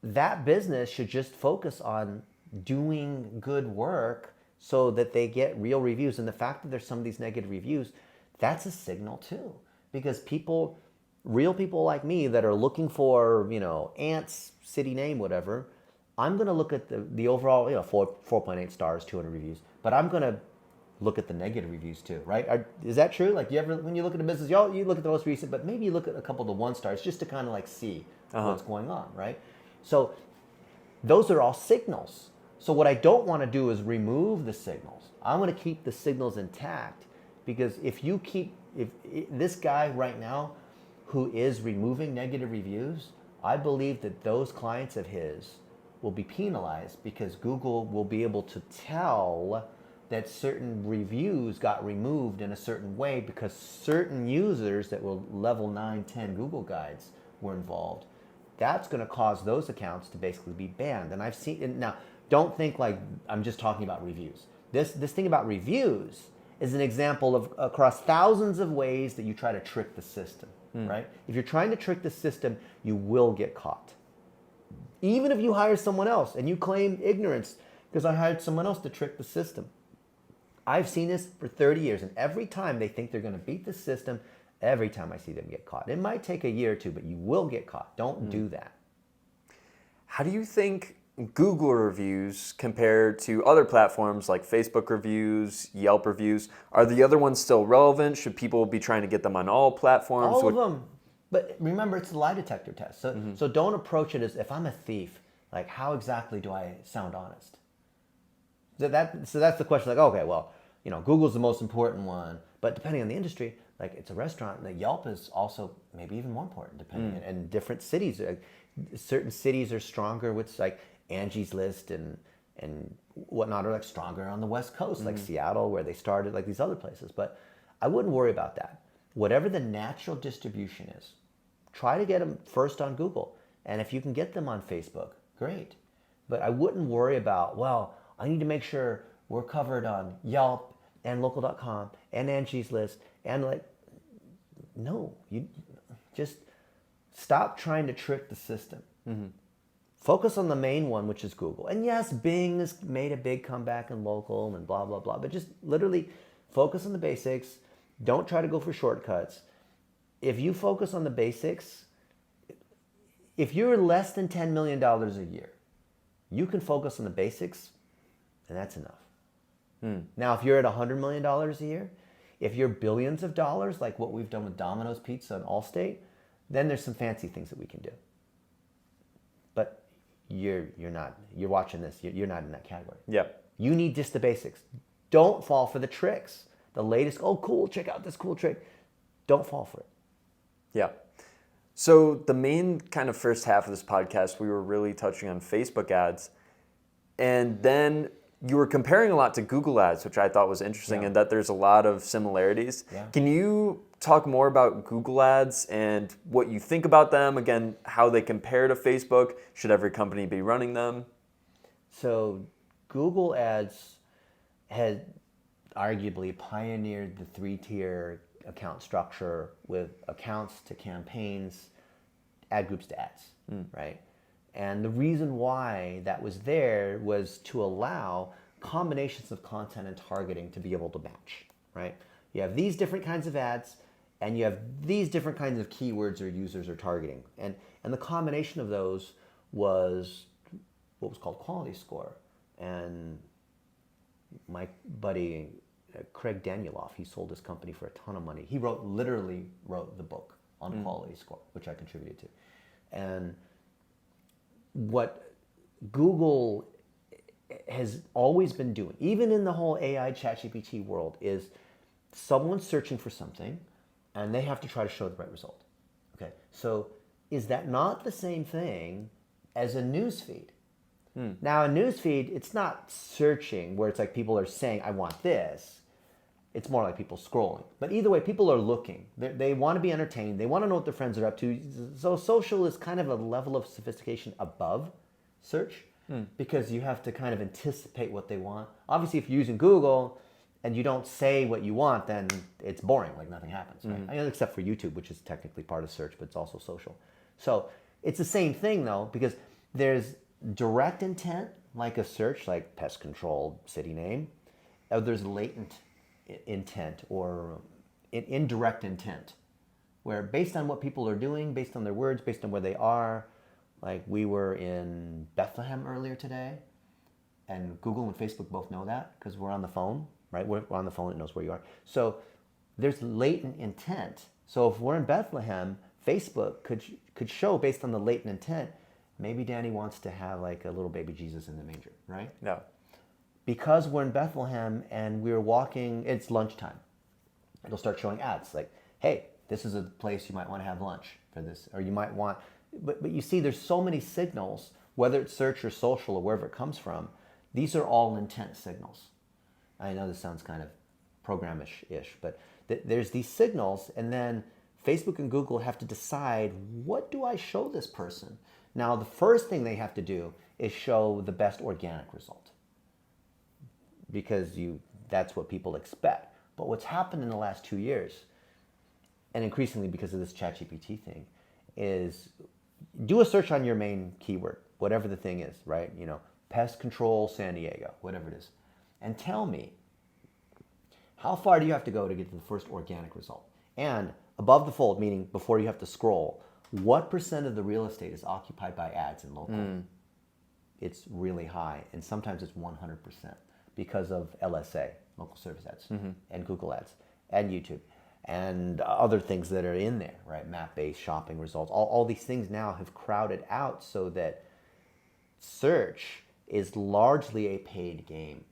that business should just focus on doing good work so that they get real reviews. And the fact that there's some of these negative reviews, that's a signal too. Because real people like me that are looking for, ants, city name, whatever, I'm going to look at the overall, 4.8 stars, 200 reviews, but I'm going to look at the negative reviews too, right? Is that true? Like when you look at a business, you look at the most recent, but maybe you look at a couple of the 1 stars just to kind of like see what's going on, right? So those are all signals. So what I don't want to do is remove the signals. I want to keep the signals intact because if this guy right now who is removing negative reviews, I believe that those clients of his will be penalized because Google will be able to tell that certain reviews got removed in a certain way because certain users that were level 9, 10 Google guides were involved. That's going to cause those accounts to basically be banned. And I've seen, and now don't think like I'm just talking about reviews. This thing about reviews is an example of across thousands of ways that you try to trick the system, right? If you're trying to trick the system, you will get caught. Even if you hire someone else and you claim ignorance because I hired someone else to trick the system. I've seen this for 30 years and every time they think they're going to beat the system, every time I see them get caught. It might take a year or 2, but you will get caught. Don't do that. How do you think Google reviews compare to other platforms like Facebook reviews, Yelp reviews? Are the other ones still relevant? Should people be trying to get them on all platforms? All of them. But remember, it's a lie detector test. So don't approach it as if I'm a thief, like how exactly do I sound honest? So that's the question. Like, okay, well, Google's the most important one, but depending on the industry, like it's a restaurant, the Yelp is also maybe even more important depending and different cities. Certain cities are stronger with like Angie's List and whatnot are like stronger on the West Coast, like Seattle where they started, like these other places. But I wouldn't worry about that. Whatever the natural distribution is, try to get them first on Google. And if you can get them on Facebook, great. But I wouldn't worry about, well, I need to make sure we're covered on Yelp and local.com and Angie's List and no, you just stop trying to trick the system. Focus on the main one, which is Google. And yes, Bing has made a big comeback in local and blah, blah, blah. But just literally focus on the basics. Don't try to go for shortcuts. If you focus on the basics, if you're less than $10 million a year, you can focus on the basics, and that's enough. Now, if you're at $100 million a year, If you're billions of dollars, like what we've done with Domino's Pizza and Allstate, then there's some fancy things that we can do. But you're not. You're watching this. You're not in that category. Yep. You need just the basics. Don't fall for the tricks. The latest, oh, cool, check out this cool trick. Don't fall for it. Yeah. So the main kind of first half of this podcast, we were really touching on Facebook ads. And then you were comparing a lot to Google ads, which I thought was interesting, and that there's a lot of similarities. Yeah. Can you talk more about Google ads and what you think about them? Again, how they compare to Facebook? Should every company be running them? So Google ads had arguably pioneered the three-tier account structure with accounts to campaigns, ad groups to ads, right? And the reason why that was there was to allow combinations of content and targeting to be able to match, right? You have these different kinds of ads, and you have these different kinds of keywords or users are targeting. And the combination of those was what was called quality score. And my buddy, Craig Danieloff, he sold his company for a ton of money. He literally wrote the book on quality score, which I contributed to. And what Google has always been doing, even in the whole AI ChatGPT world, is someone's searching for something and they have to try to show the right result. Okay, so is that not the same thing as a news feed? Now, a news feed, it's not searching where it's like people are saying, I want this. It's more like people scrolling. But either way, people are looking. They want to be entertained. They want to know what their friends are up to. So social is kind of a level of sophistication above search because you have to kind of anticipate what they want. Obviously, if you're using Google and you don't say what you want, then it's boring, like nothing happens, right? I mean, except for YouTube, which is technically part of search, but it's also social. So it's the same thing, though, because there's direct intent, like a search, like pest control city name. There's latent intent or indirect intent, where based on what people are doing, based on their words, based on where they are, like we were in Bethlehem earlier today, and Google and Facebook both know that because we're on the phone, right? We're on the phone, it knows where you are. So there's latent intent. So if we're in Bethlehem, Facebook could show based on the latent intent, maybe Danny wants to have like a little baby Jesus in the manger, right? No. Because we're in Bethlehem and we're walking, it's lunchtime. It'll start showing ads like, hey, this is a place you might want to have lunch for this. Or you might want, but you see there's so many signals, whether it's search or social or wherever it comes from, these are all intent signals. I know this sounds kind of programish-ish, but there's these signals, and then Facebook and Google have to decide, what do I show this person? Now, the first thing they have to do is show the best organic result because that's what people expect. But what's happened in the last 2 years, and increasingly because of this ChatGPT thing, is do a search on your main keyword, whatever the thing is, right? You know, pest control San Diego, whatever it is, and tell me, how far do you have to go to get to the first organic result? And above the fold, meaning before you have to scroll, what percent of the real estate is occupied by ads in local? It's really high, and sometimes it's 100% because of LSA, local service ads, and Google ads, and YouTube, and other things that are in there, right? Map-based shopping results. All these things now have crowded out so that search is largely a paid game.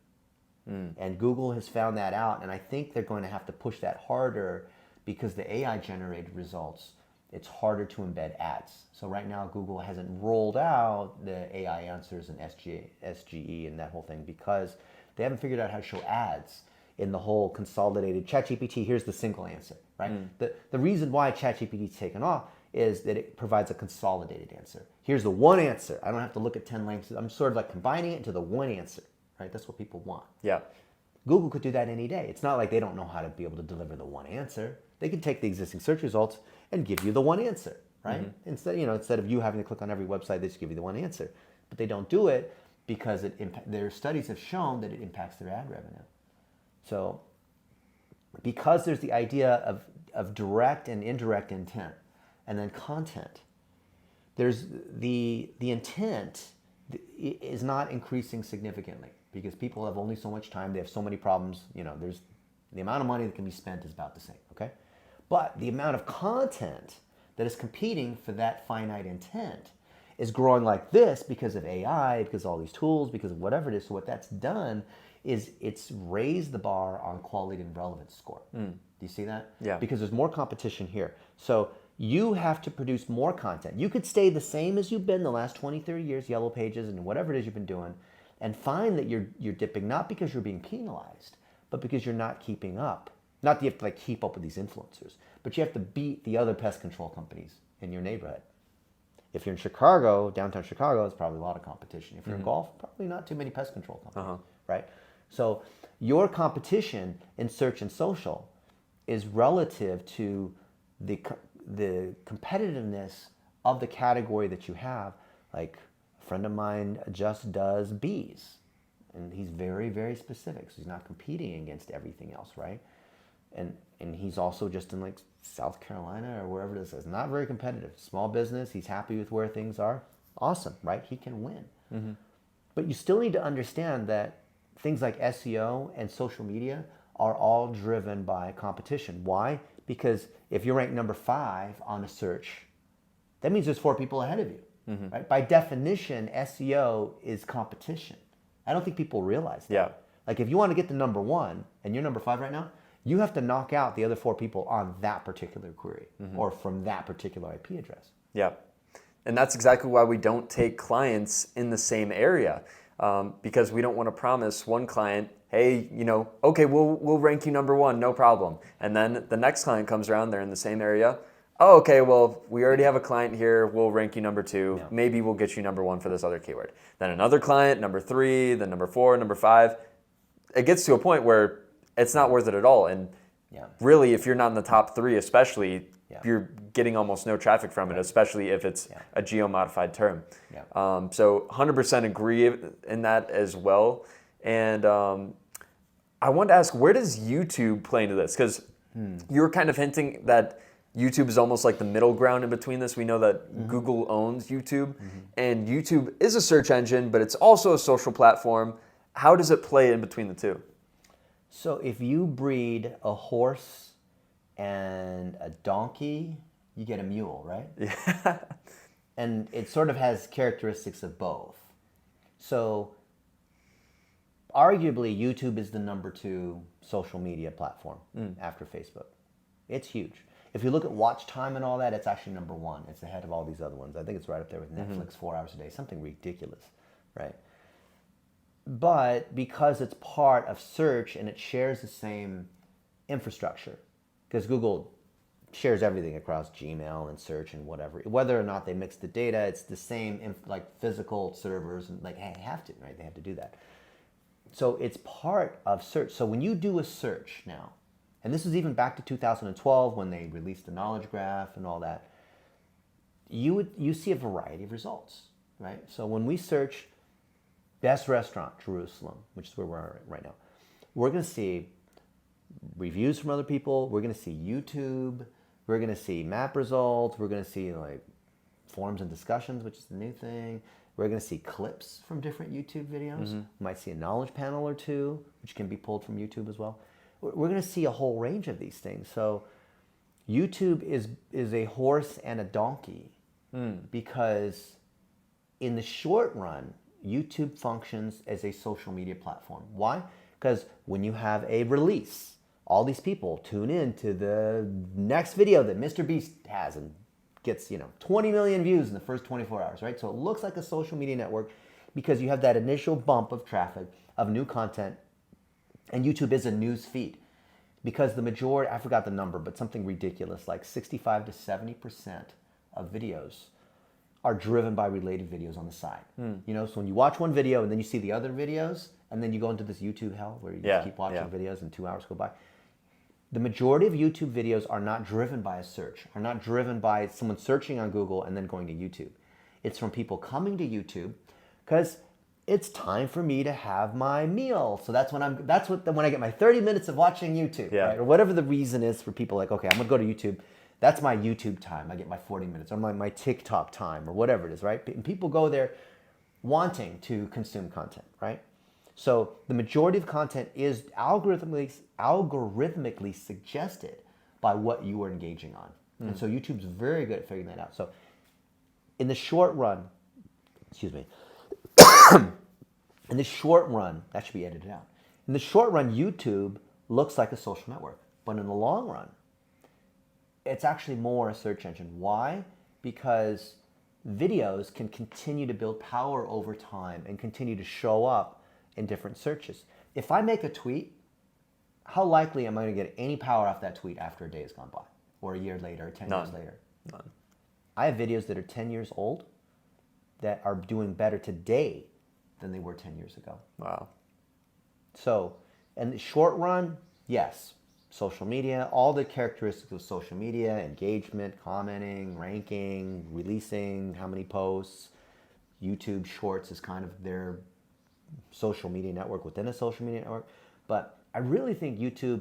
And Google has found that out, and I think they're going to have to push that harder because the AI-generated results, it's harder to embed ads. So right now, Google hasn't rolled out the AI answers and SGE and that whole thing because they haven't figured out how to show ads in the whole consolidated ChatGPT. Here's the single answer, right? The reason why ChatGPT's taken off is that it provides a consolidated answer. Here's the one answer. I don't have to look at 10 links. I'm sort of like combining it into the one answer, right? That's what people want. Yeah. Google could do that any day. It's not like they don't know how to be able to deliver the one answer. They could take the existing search results and give you the one answer, right? Instead of you having to click on every website, they just give you the one answer. But they don't do it because their studies have shown that it impacts their ad revenue. So because there's the idea of direct and indirect intent and then content, there's the intent is not increasing significantly because people have only so much time. They have so many problems. You know, there's The amount of money that can be spent is about the same, okay? But the amount of content that is competing for that finite intent is growing like this because of AI, because of all these tools, because of whatever it is. So what that's done is it's raised the bar on quality and relevance score. Do you see that? Yeah. Because there's more competition here. So you have to produce more content. You could stay the same as you've been the last 20, 30 years, Yellow Pages and whatever it is you've been doing, and find that you're dipping not because you're being penalized, but because you're not keeping up. Not that you have to like keep up with these influencers, but you have to beat the other pest control companies in your neighborhood. If you're in Chicago, downtown Chicago, there's probably a lot of competition. If you're in golf, probably not too many pest control companies, right? So your competition in search and social is relative to the competitiveness of the category that you have. Like a friend of mine just does bees, and he's very, very specific. So he's not competing against everything else, right? And he's also just in like South Carolina or wherever it is. It's not very competitive. Small business. He's happy with where things are. Awesome, right? He can win. But you still need to understand that things like SEO and social media are all driven by competition. Why? Because if you're ranked number 5 on a search, that means there's 4 people ahead of you. Right? By definition, SEO is competition. I don't think people realize that. Yeah. Like if you want to get to number 1 and you're number 5 right now, you have to knock out the other 4 people on that particular query or from that particular IP address. Yeah. And that's exactly why we don't take clients in the same area, because we don't want to promise one client, hey, okay, we'll rank you number 1, no problem. And then the next client comes around, they're in the same area. Oh, okay, well, we already have a client here, we'll rank you number 2. Yeah. Maybe we'll get you number 1 for this other keyword. Then another client, number 3, then number 4, number 5. It gets to a point where it's not worth it at all. And really, if you're not in the top 3 especially, you're getting almost no traffic from it, especially if it's a geo-modified term. So 100% agree in that as well. And I wanted to ask, where does YouTube play into this? Because you were kind of hinting that YouTube is almost like the middle ground in between this. We know that Google owns YouTube, and YouTube is a search engine, but it's also a social platform. How does it play in between the two? So if you breed a horse and a donkey, you get a mule, right? Yeah. And it sort of has characteristics of both. So arguably, YouTube is the number 2 social media platform after Facebook. It's huge. If you look at watch time and all that, it's actually number 1. It's ahead of all these other ones. I think it's right up there with Netflix, 4 hours a day, something ridiculous, right? But because it's part of search and it shares the same infrastructure, because Google shares everything across Gmail and search and whatever, whether or not they mix the data, it's the same like physical servers, and like, hey, they have to, right? They have to do that. So it's part of search. So when you do a search now, and this is even back to 2012 when they released the knowledge graph and all that, you see a variety of results, right? So when we search best restaurant, Jerusalem, which is where we're right now, we're going to see reviews from other people. We're going to see YouTube. We're going to see map results. We're going to see like forums and discussions, which is the new thing. We're going to see clips from different YouTube videos. We might see a knowledge panel or 2, which can be pulled from YouTube as well. We're going to see a whole range of these things. So YouTube is a horse and a donkey because in the short run, YouTube functions as a social media platform. Why? Because when you have a release, all these people tune in to the next video that Mr. Beast has and gets 20 million views in the first 24 hours, right? So it looks like a social media network because you have that initial bump of traffic, of new content, and YouTube is a news feed. Because the majority, I forgot the number, but something ridiculous, like 65 to 70% of videos are driven by related videos on the side. So when you watch one video and then you see the other videos, and then you go into this YouTube hell where you just keep watching videos and 2 hours go by. The majority of YouTube videos are not driven by a search, are not driven by someone searching on Google and then going to YouTube. It's from people coming to YouTube because it's time for me to have my meal. So when I get my 30 minutes of watching YouTube, right? Or whatever the reason is for people like, okay, I'm gonna go to YouTube. That's my YouTube time. I get my 40 minutes or my TikTok time or whatever it is, right? And people go there wanting to consume content, right? So the majority of content is algorithmically suggested by what you are engaging on. And so YouTube's very good at figuring that out. So in the short run, in the short run, that should be edited out. In the short run, YouTube looks like a social network. But in the long run, it's actually more a search engine. Why? Because videos can continue to build power over time and continue to show up in different searches. If I make a tweet, how likely am I going to get any power off that tweet after a day has gone by? Or a year later, or 10 years later? None. I have videos that are 10 years old that are doing better today than they were 10 years ago. Wow. So, in the short run, yes, social media, all the characteristics of social media, engagement, commenting, ranking, releasing, how many posts. YouTube Shorts is kind of their social media network within a social media network. But I really think YouTube,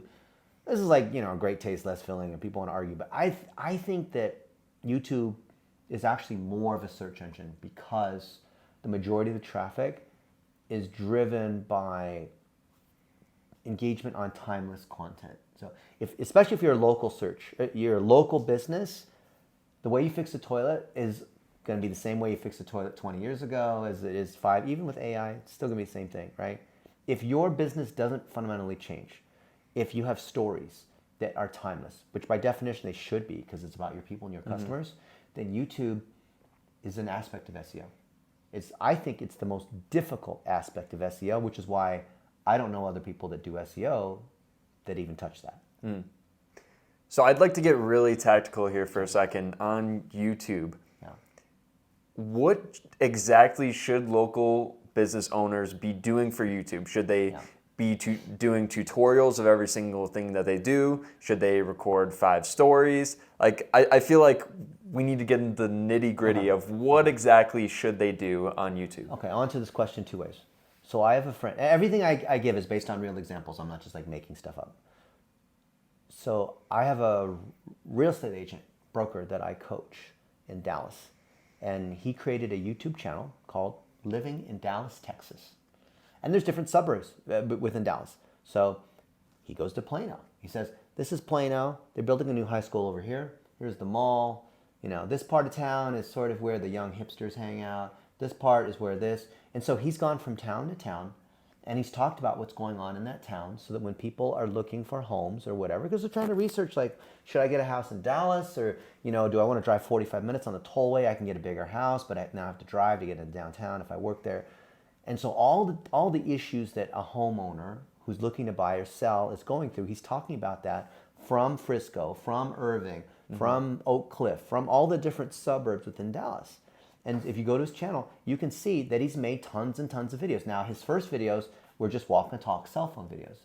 this is like, great taste, less filling, and people want to argue, but I think that YouTube is actually more of a search engine because the majority of the traffic is driven by engagement on timeless content. So especially if you're a local you're a local business, the way you fix a toilet is going to be the same way you fixed a toilet 20 years ago as it is 5, even with AI, it's still going to be the same thing, right? If your business doesn't fundamentally change, if you have stories that are timeless, which by definition they should be because it's about your people and your customers, then YouTube is an aspect of SEO. I think it's the most difficult aspect of SEO, which is why I don't know other people that do SEO that even touch that. So I'd like to get really tactical here for a second on YouTube. Yeah. What exactly should local business owners be doing for YouTube? Should they be doing tutorials of every single thing that they do? Should they record 5 stories? Like, I feel like we need to get into the nitty-gritty of what exactly should they do on YouTube. Okay, I'll answer this question 2 ways. So I have a friend. Everything I give is based on real examples. I'm not just like making stuff up. So I have a real estate agent, broker that I coach in Dallas. And he created a YouTube channel called Living in Dallas, Texas. And there's different suburbs within Dallas. So he goes to Plano. He says, this is Plano. They're building a new high school over here. Here's the mall. This part of town is sort of where the young hipsters hang out. This part is where this. And so he's gone from town to town, and he's talked about what's going on in that town so that when people are looking for homes or whatever, because they're trying to research, like, should I get a house in Dallas, or, do I want to drive 45 minutes on the tollway? I can get a bigger house, but I now have to drive to get into downtown if I work there. And so all the issues that a homeowner who's looking to buy or sell is going through, he's talking about that from Frisco, from Irving, from Oak Cliff, from all the different suburbs within Dallas. And if you go to his channel, you can see that he's made tons and tons of videos. Now, his first videos were just walk and talk cell phone videos.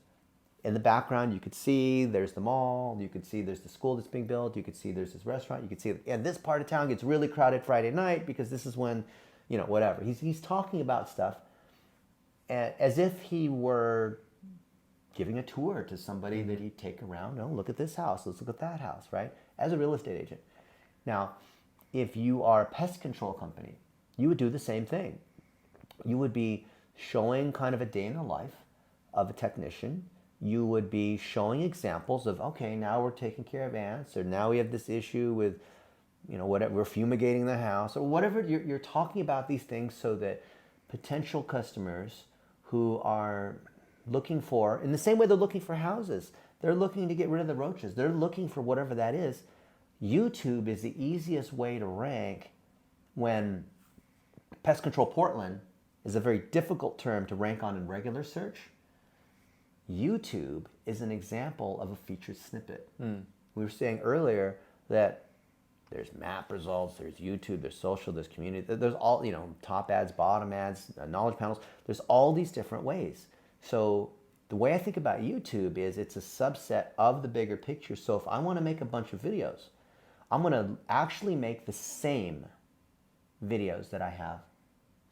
In the background, you could see there's the mall. You could see there's the school that's being built. You could see there's this restaurant. You could see, and this part of town gets really crowded Friday night because this is when, whatever. He's talking about stuff as if he were giving a tour to somebody that he'd take around. No, look at this house. Let's look at that house, right? As a real estate agent. Now, if you are a pest control company, you would do the same thing. You would be showing kind of a day in the life of a technician. You would be showing examples of, okay, now we're taking care of ants, or now we have this issue with, whatever, we're fumigating the house, or whatever. You're talking about these things so that potential customers who are looking for, in the same way they're looking for houses, they're looking to get rid of the roaches, they're looking for whatever that is. YouTube is the easiest way to rank when Pest Control Portland is a very difficult term to rank on in regular search. YouTube is an example of a featured snippet. We were saying earlier that there's map results, there's YouTube, there's social, there's community, there's all, top ads, bottom ads, knowledge panels. There's all these different ways. So the way I think about YouTube is it's a subset of the bigger picture. So if I want to make a bunch of videos, I'm going to actually make the same videos that I have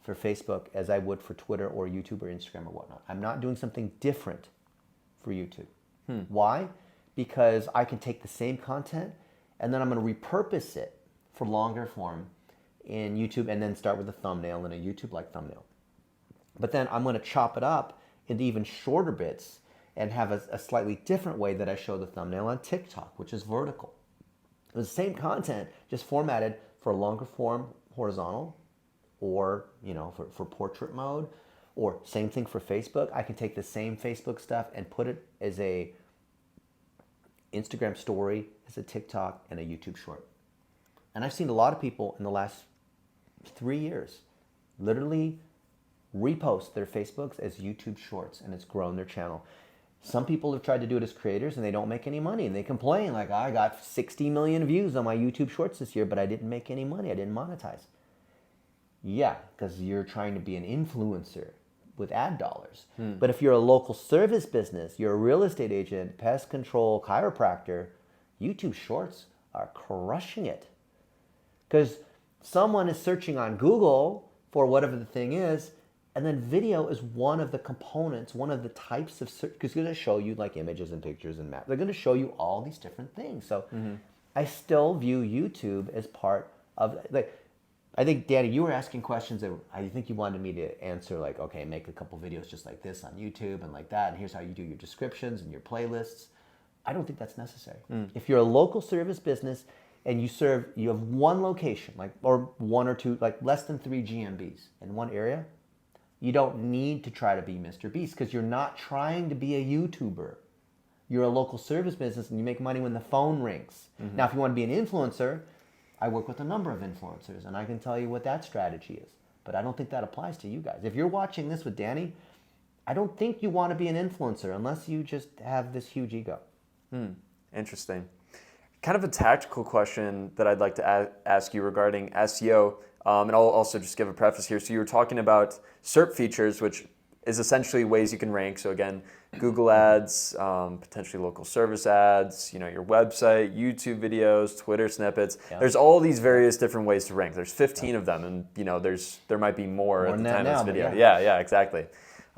for Facebook as I would for Twitter or YouTube or Instagram or whatnot. I'm not doing something different for YouTube. Why? Because I can take the same content and then I'm going to repurpose it for longer form in YouTube and then start with a thumbnail and a YouTube-like thumbnail. But then I'm going to chop it up into even shorter bits and have a slightly different way that I show the thumbnail on TikTok, which is vertical. The same content, just formatted for longer form horizontal, or for portrait mode, or same thing for Facebook. I can take the same Facebook stuff and put it as a Instagram story, as a TikTok, and a YouTube short. And I've seen a lot of people in the last 3 years literally repost their Facebooks as YouTube shorts, and it's grown their channel. Some people have tried to do it as creators and they don't make any money, and they complain like, I got 60 million views on my YouTube shorts this year, but I didn't make any money. I didn't monetize. Yeah, because you're trying to be an influencer with ad dollars. But if you're a local service business, you're a real estate agent, pest control, chiropractor, YouTube shorts are crushing it. Because someone is searching on Google for whatever the thing is, and then video is one of the components, one of the types of search, because it's going to show you like images and pictures and maps. They're going to show you all these different things. So I still view YouTube as part of, like, I think, Danny, you were asking questions that I think you wanted me to answer, like, okay, make a couple videos just like this on YouTube and like that, and here's how you do your descriptions and your playlists. I don't think that's necessary. If you're a local service business and you have one location, like, or one or two, like less than 3 GMBs in one area, you don't need to try to be Mr. Beast, because you're not trying to be a YouTuber. You're a local service business and you make money when the phone rings. Now, if you want to be an influencer, I work with a number of influencers and I can tell you what that strategy is. But I don't think that applies to you guys. If you're watching this with Danny, I don't think you want to be an influencer unless you just have this huge ego. Interesting. Kind of a tactical question that I'd like to ask you regarding SEO. And I'll also just give a preface here. So you were talking about SERP features, which is essentially ways you can rank. So again, Google ads, potentially local service ads, your website, YouTube videos, Twitter snippets. Yeah. There's all these various different ways to rank. There's 15 of them, and there might be more at the time of this video. Yeah, exactly.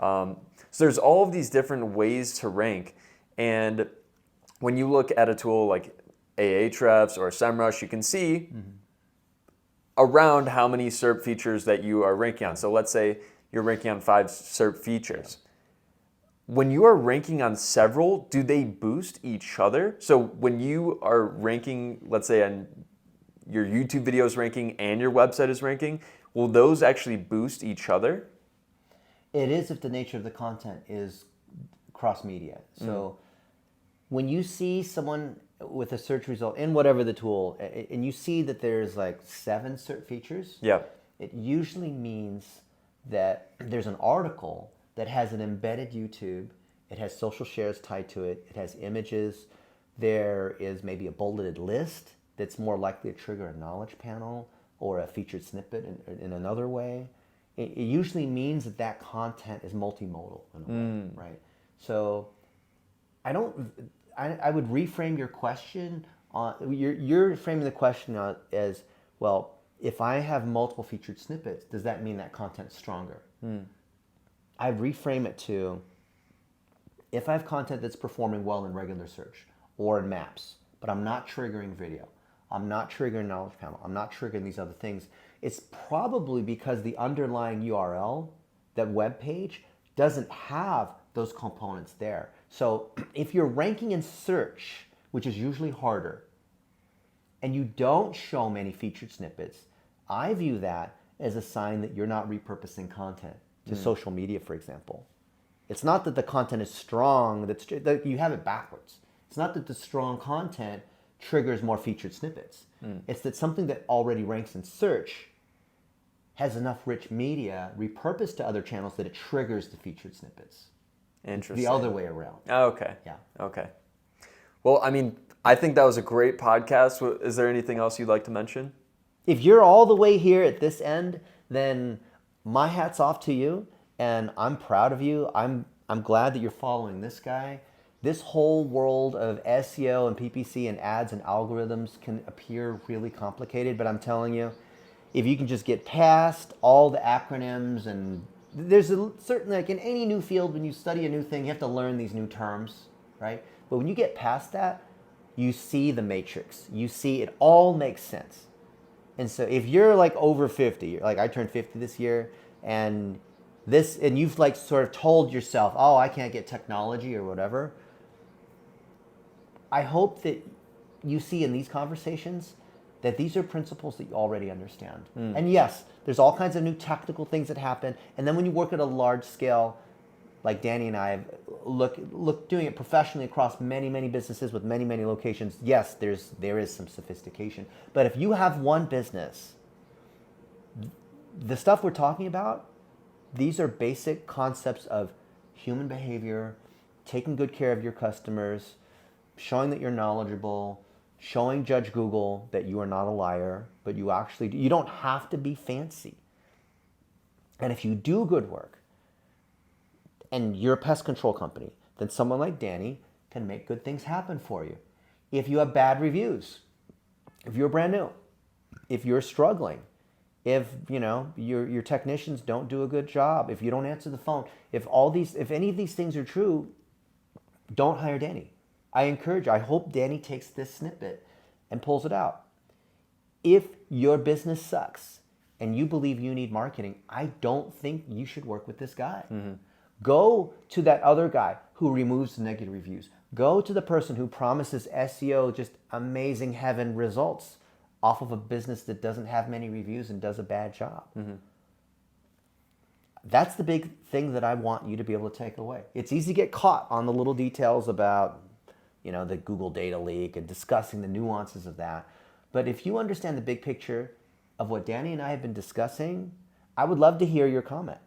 So there's all of these different ways to rank, and when you look at a tool like Ahrefs or SEMrush, you can see around how many SERP features that you are ranking on. So let's say you're ranking on 5 SERP features. When you are ranking on several, do they boost each other? So when you are ranking, let's say on your YouTube video is ranking and your website is ranking, will those actually boost each other? It is if the nature of the content is cross-media. So when you see someone with a search result in whatever the tool, and you see that there's like 7 SERP features, it usually means that there's an article that has an embedded YouTube, it has social shares tied to it, it has images, there is maybe a bulleted list that's more likely to trigger a knowledge panel or a featured snippet in another way. It usually means that content is multimodal in a way, right? So I would reframe your question on, you're framing the question as, well, if I have multiple featured snippets, does that mean that content's stronger? I'd reframe it to, if I have content that's performing well in regular search or in maps, but I'm not triggering video, I'm not triggering knowledge panel, I'm not triggering these other things, it's probably because the underlying URL, that web page, doesn't have those components there. So if you're ranking in search, which is usually harder, and you don't show many featured snippets, I view that as a sign that you're not repurposing content to social media, for example. It's not that the content is strong, that you have it backwards. It's not that the strong content triggers more featured snippets. It's that something that already ranks in search has enough rich media repurposed to other channels that it triggers the featured snippets. Interesting. The other way around. Oh, okay. Yeah. Okay. Well, I mean, I think that was a great podcast. Is there anything else you'd like to mention? If you're all the way here at this end, then my hat's off to you, and I'm proud of you. I'm glad that you're following this guy. This whole world of SEO and PPC and ads and algorithms can appear really complicated, but I'm telling you, if you can just get past all the acronyms, and there's a certain, like in any new field, when you study a new thing, you have to learn these new terms, right? But when you get past that, you see the matrix. You see it all makes sense. And so if you're like over 50, like I turned 50 this year, and this, and you've like sort of told yourself, oh, I can't get technology or whatever. I hope that you see in these conversations that these are principles that you already understand. And yes, there's all kinds of new technical things that happen. And then when you work at a large scale, like Danny and I look doing it professionally across many businesses with many locations, yes, there is some sophistication. But if you have one business, the stuff we're talking about, these are basic concepts of human behavior, taking good care of your customers, showing that you're knowledgeable, showing Judge Google that you are not a liar, but you don't have to be fancy. And if you do good work and you're a pest control company, then someone like Danny can make good things happen for you. If you have bad reviews, if you're brand new, if you're struggling, if your technicians don't do a good job, if you don't answer the phone, if any of these things are true, don't hire Danny. I hope Danny takes this snippet and pulls it out. If your business sucks and you believe you need marketing, I don't think you should work with this guy. Go to that other guy who removes the negative reviews. Go to the person who promises SEO just amazing heaven results off of a business that doesn't have many reviews and does a bad job. That's the big thing that I want you to be able to take away. It's easy to get caught on the little details about, the Google data leak and discussing the nuances of that. But if you understand the big picture of what Danny and I have been discussing, I would love to hear your comment.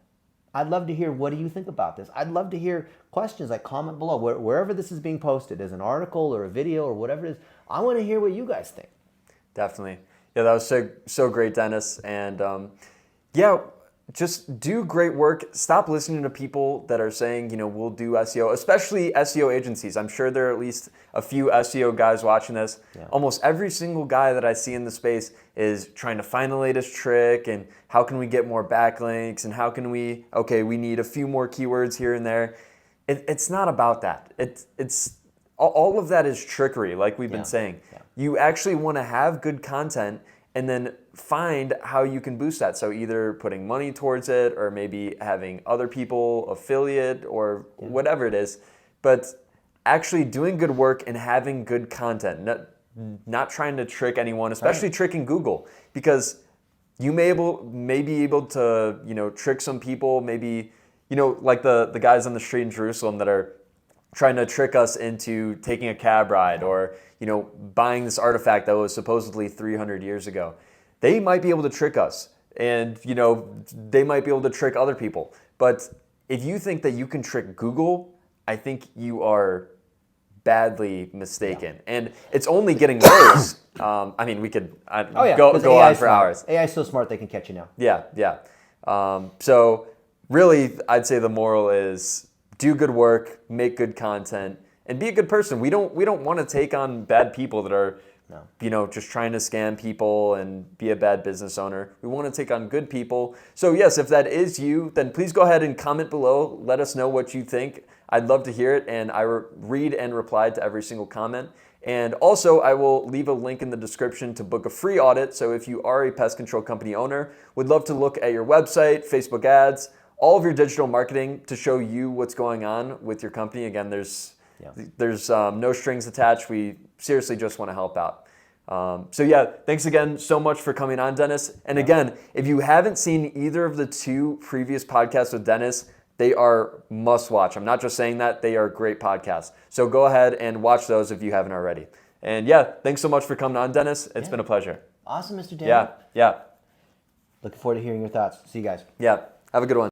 I'd love to hear, what do you think about this? I'd love to hear questions, like comment below. Wherever this is being posted, as an article or a video or whatever it is, I want to hear what you guys think. Definitely. Yeah, that was so great, Dennis. And just do great work. Stop listening to people that are saying, we'll do SEO, especially SEO agencies. I'm sure there are at least a few SEO guys watching this. Yeah. Almost every single guy that I see in the space is trying to find the latest trick and how can we get more backlinks and how can we need a few more keywords here and there. It's not about that. It's all of that is trickery, like we've been saying. Yeah. You actually want to have good content and then find how you can boost that. So either putting money towards it or maybe having other people affiliate or whatever it is. But actually doing good work and having good content, not trying to trick anyone, especially tricking Google. Because you may be able to trick some people, maybe like the guys on the street in Jerusalem that are trying to trick us into taking a cab ride or buying this artifact that was supposedly 300 years ago. They might be able to trick us and they might be able to trick other people. But if you think that you can trick Google, I think you are badly mistaken. Yeah. And it's only getting worse. We could go on for hours. AI is so smart they can catch you now. Yeah. So really, I'd say the moral is do good work, make good content, and be a good person. We don't want to take on bad people that are just trying to scam people and be a bad business owner. We want to take on good people. So yes, if that is you, then please go ahead and comment below. Let us know what you think. I'd love to hear it, and I read and reply to every single comment. And also, I will leave a link in the description to book a free audit. So if you are a pest control company owner, would love to look at your website, Facebook ads, all of your digital marketing to show you what's going on with your company. Again, there's no strings attached. We seriously just want to help out. Thanks again so much for coming on, Dennis. And again, if you haven't seen either of the two previous podcasts with Dennis, they are must watch. I'm not just saying that, they are great podcasts. So go ahead and watch those if you haven't already. And thanks so much for coming on, Dennis. It's been a pleasure. Awesome, Mr. Dan. Yeah. Looking forward to hearing your thoughts. See you guys. Yeah. Have a good one.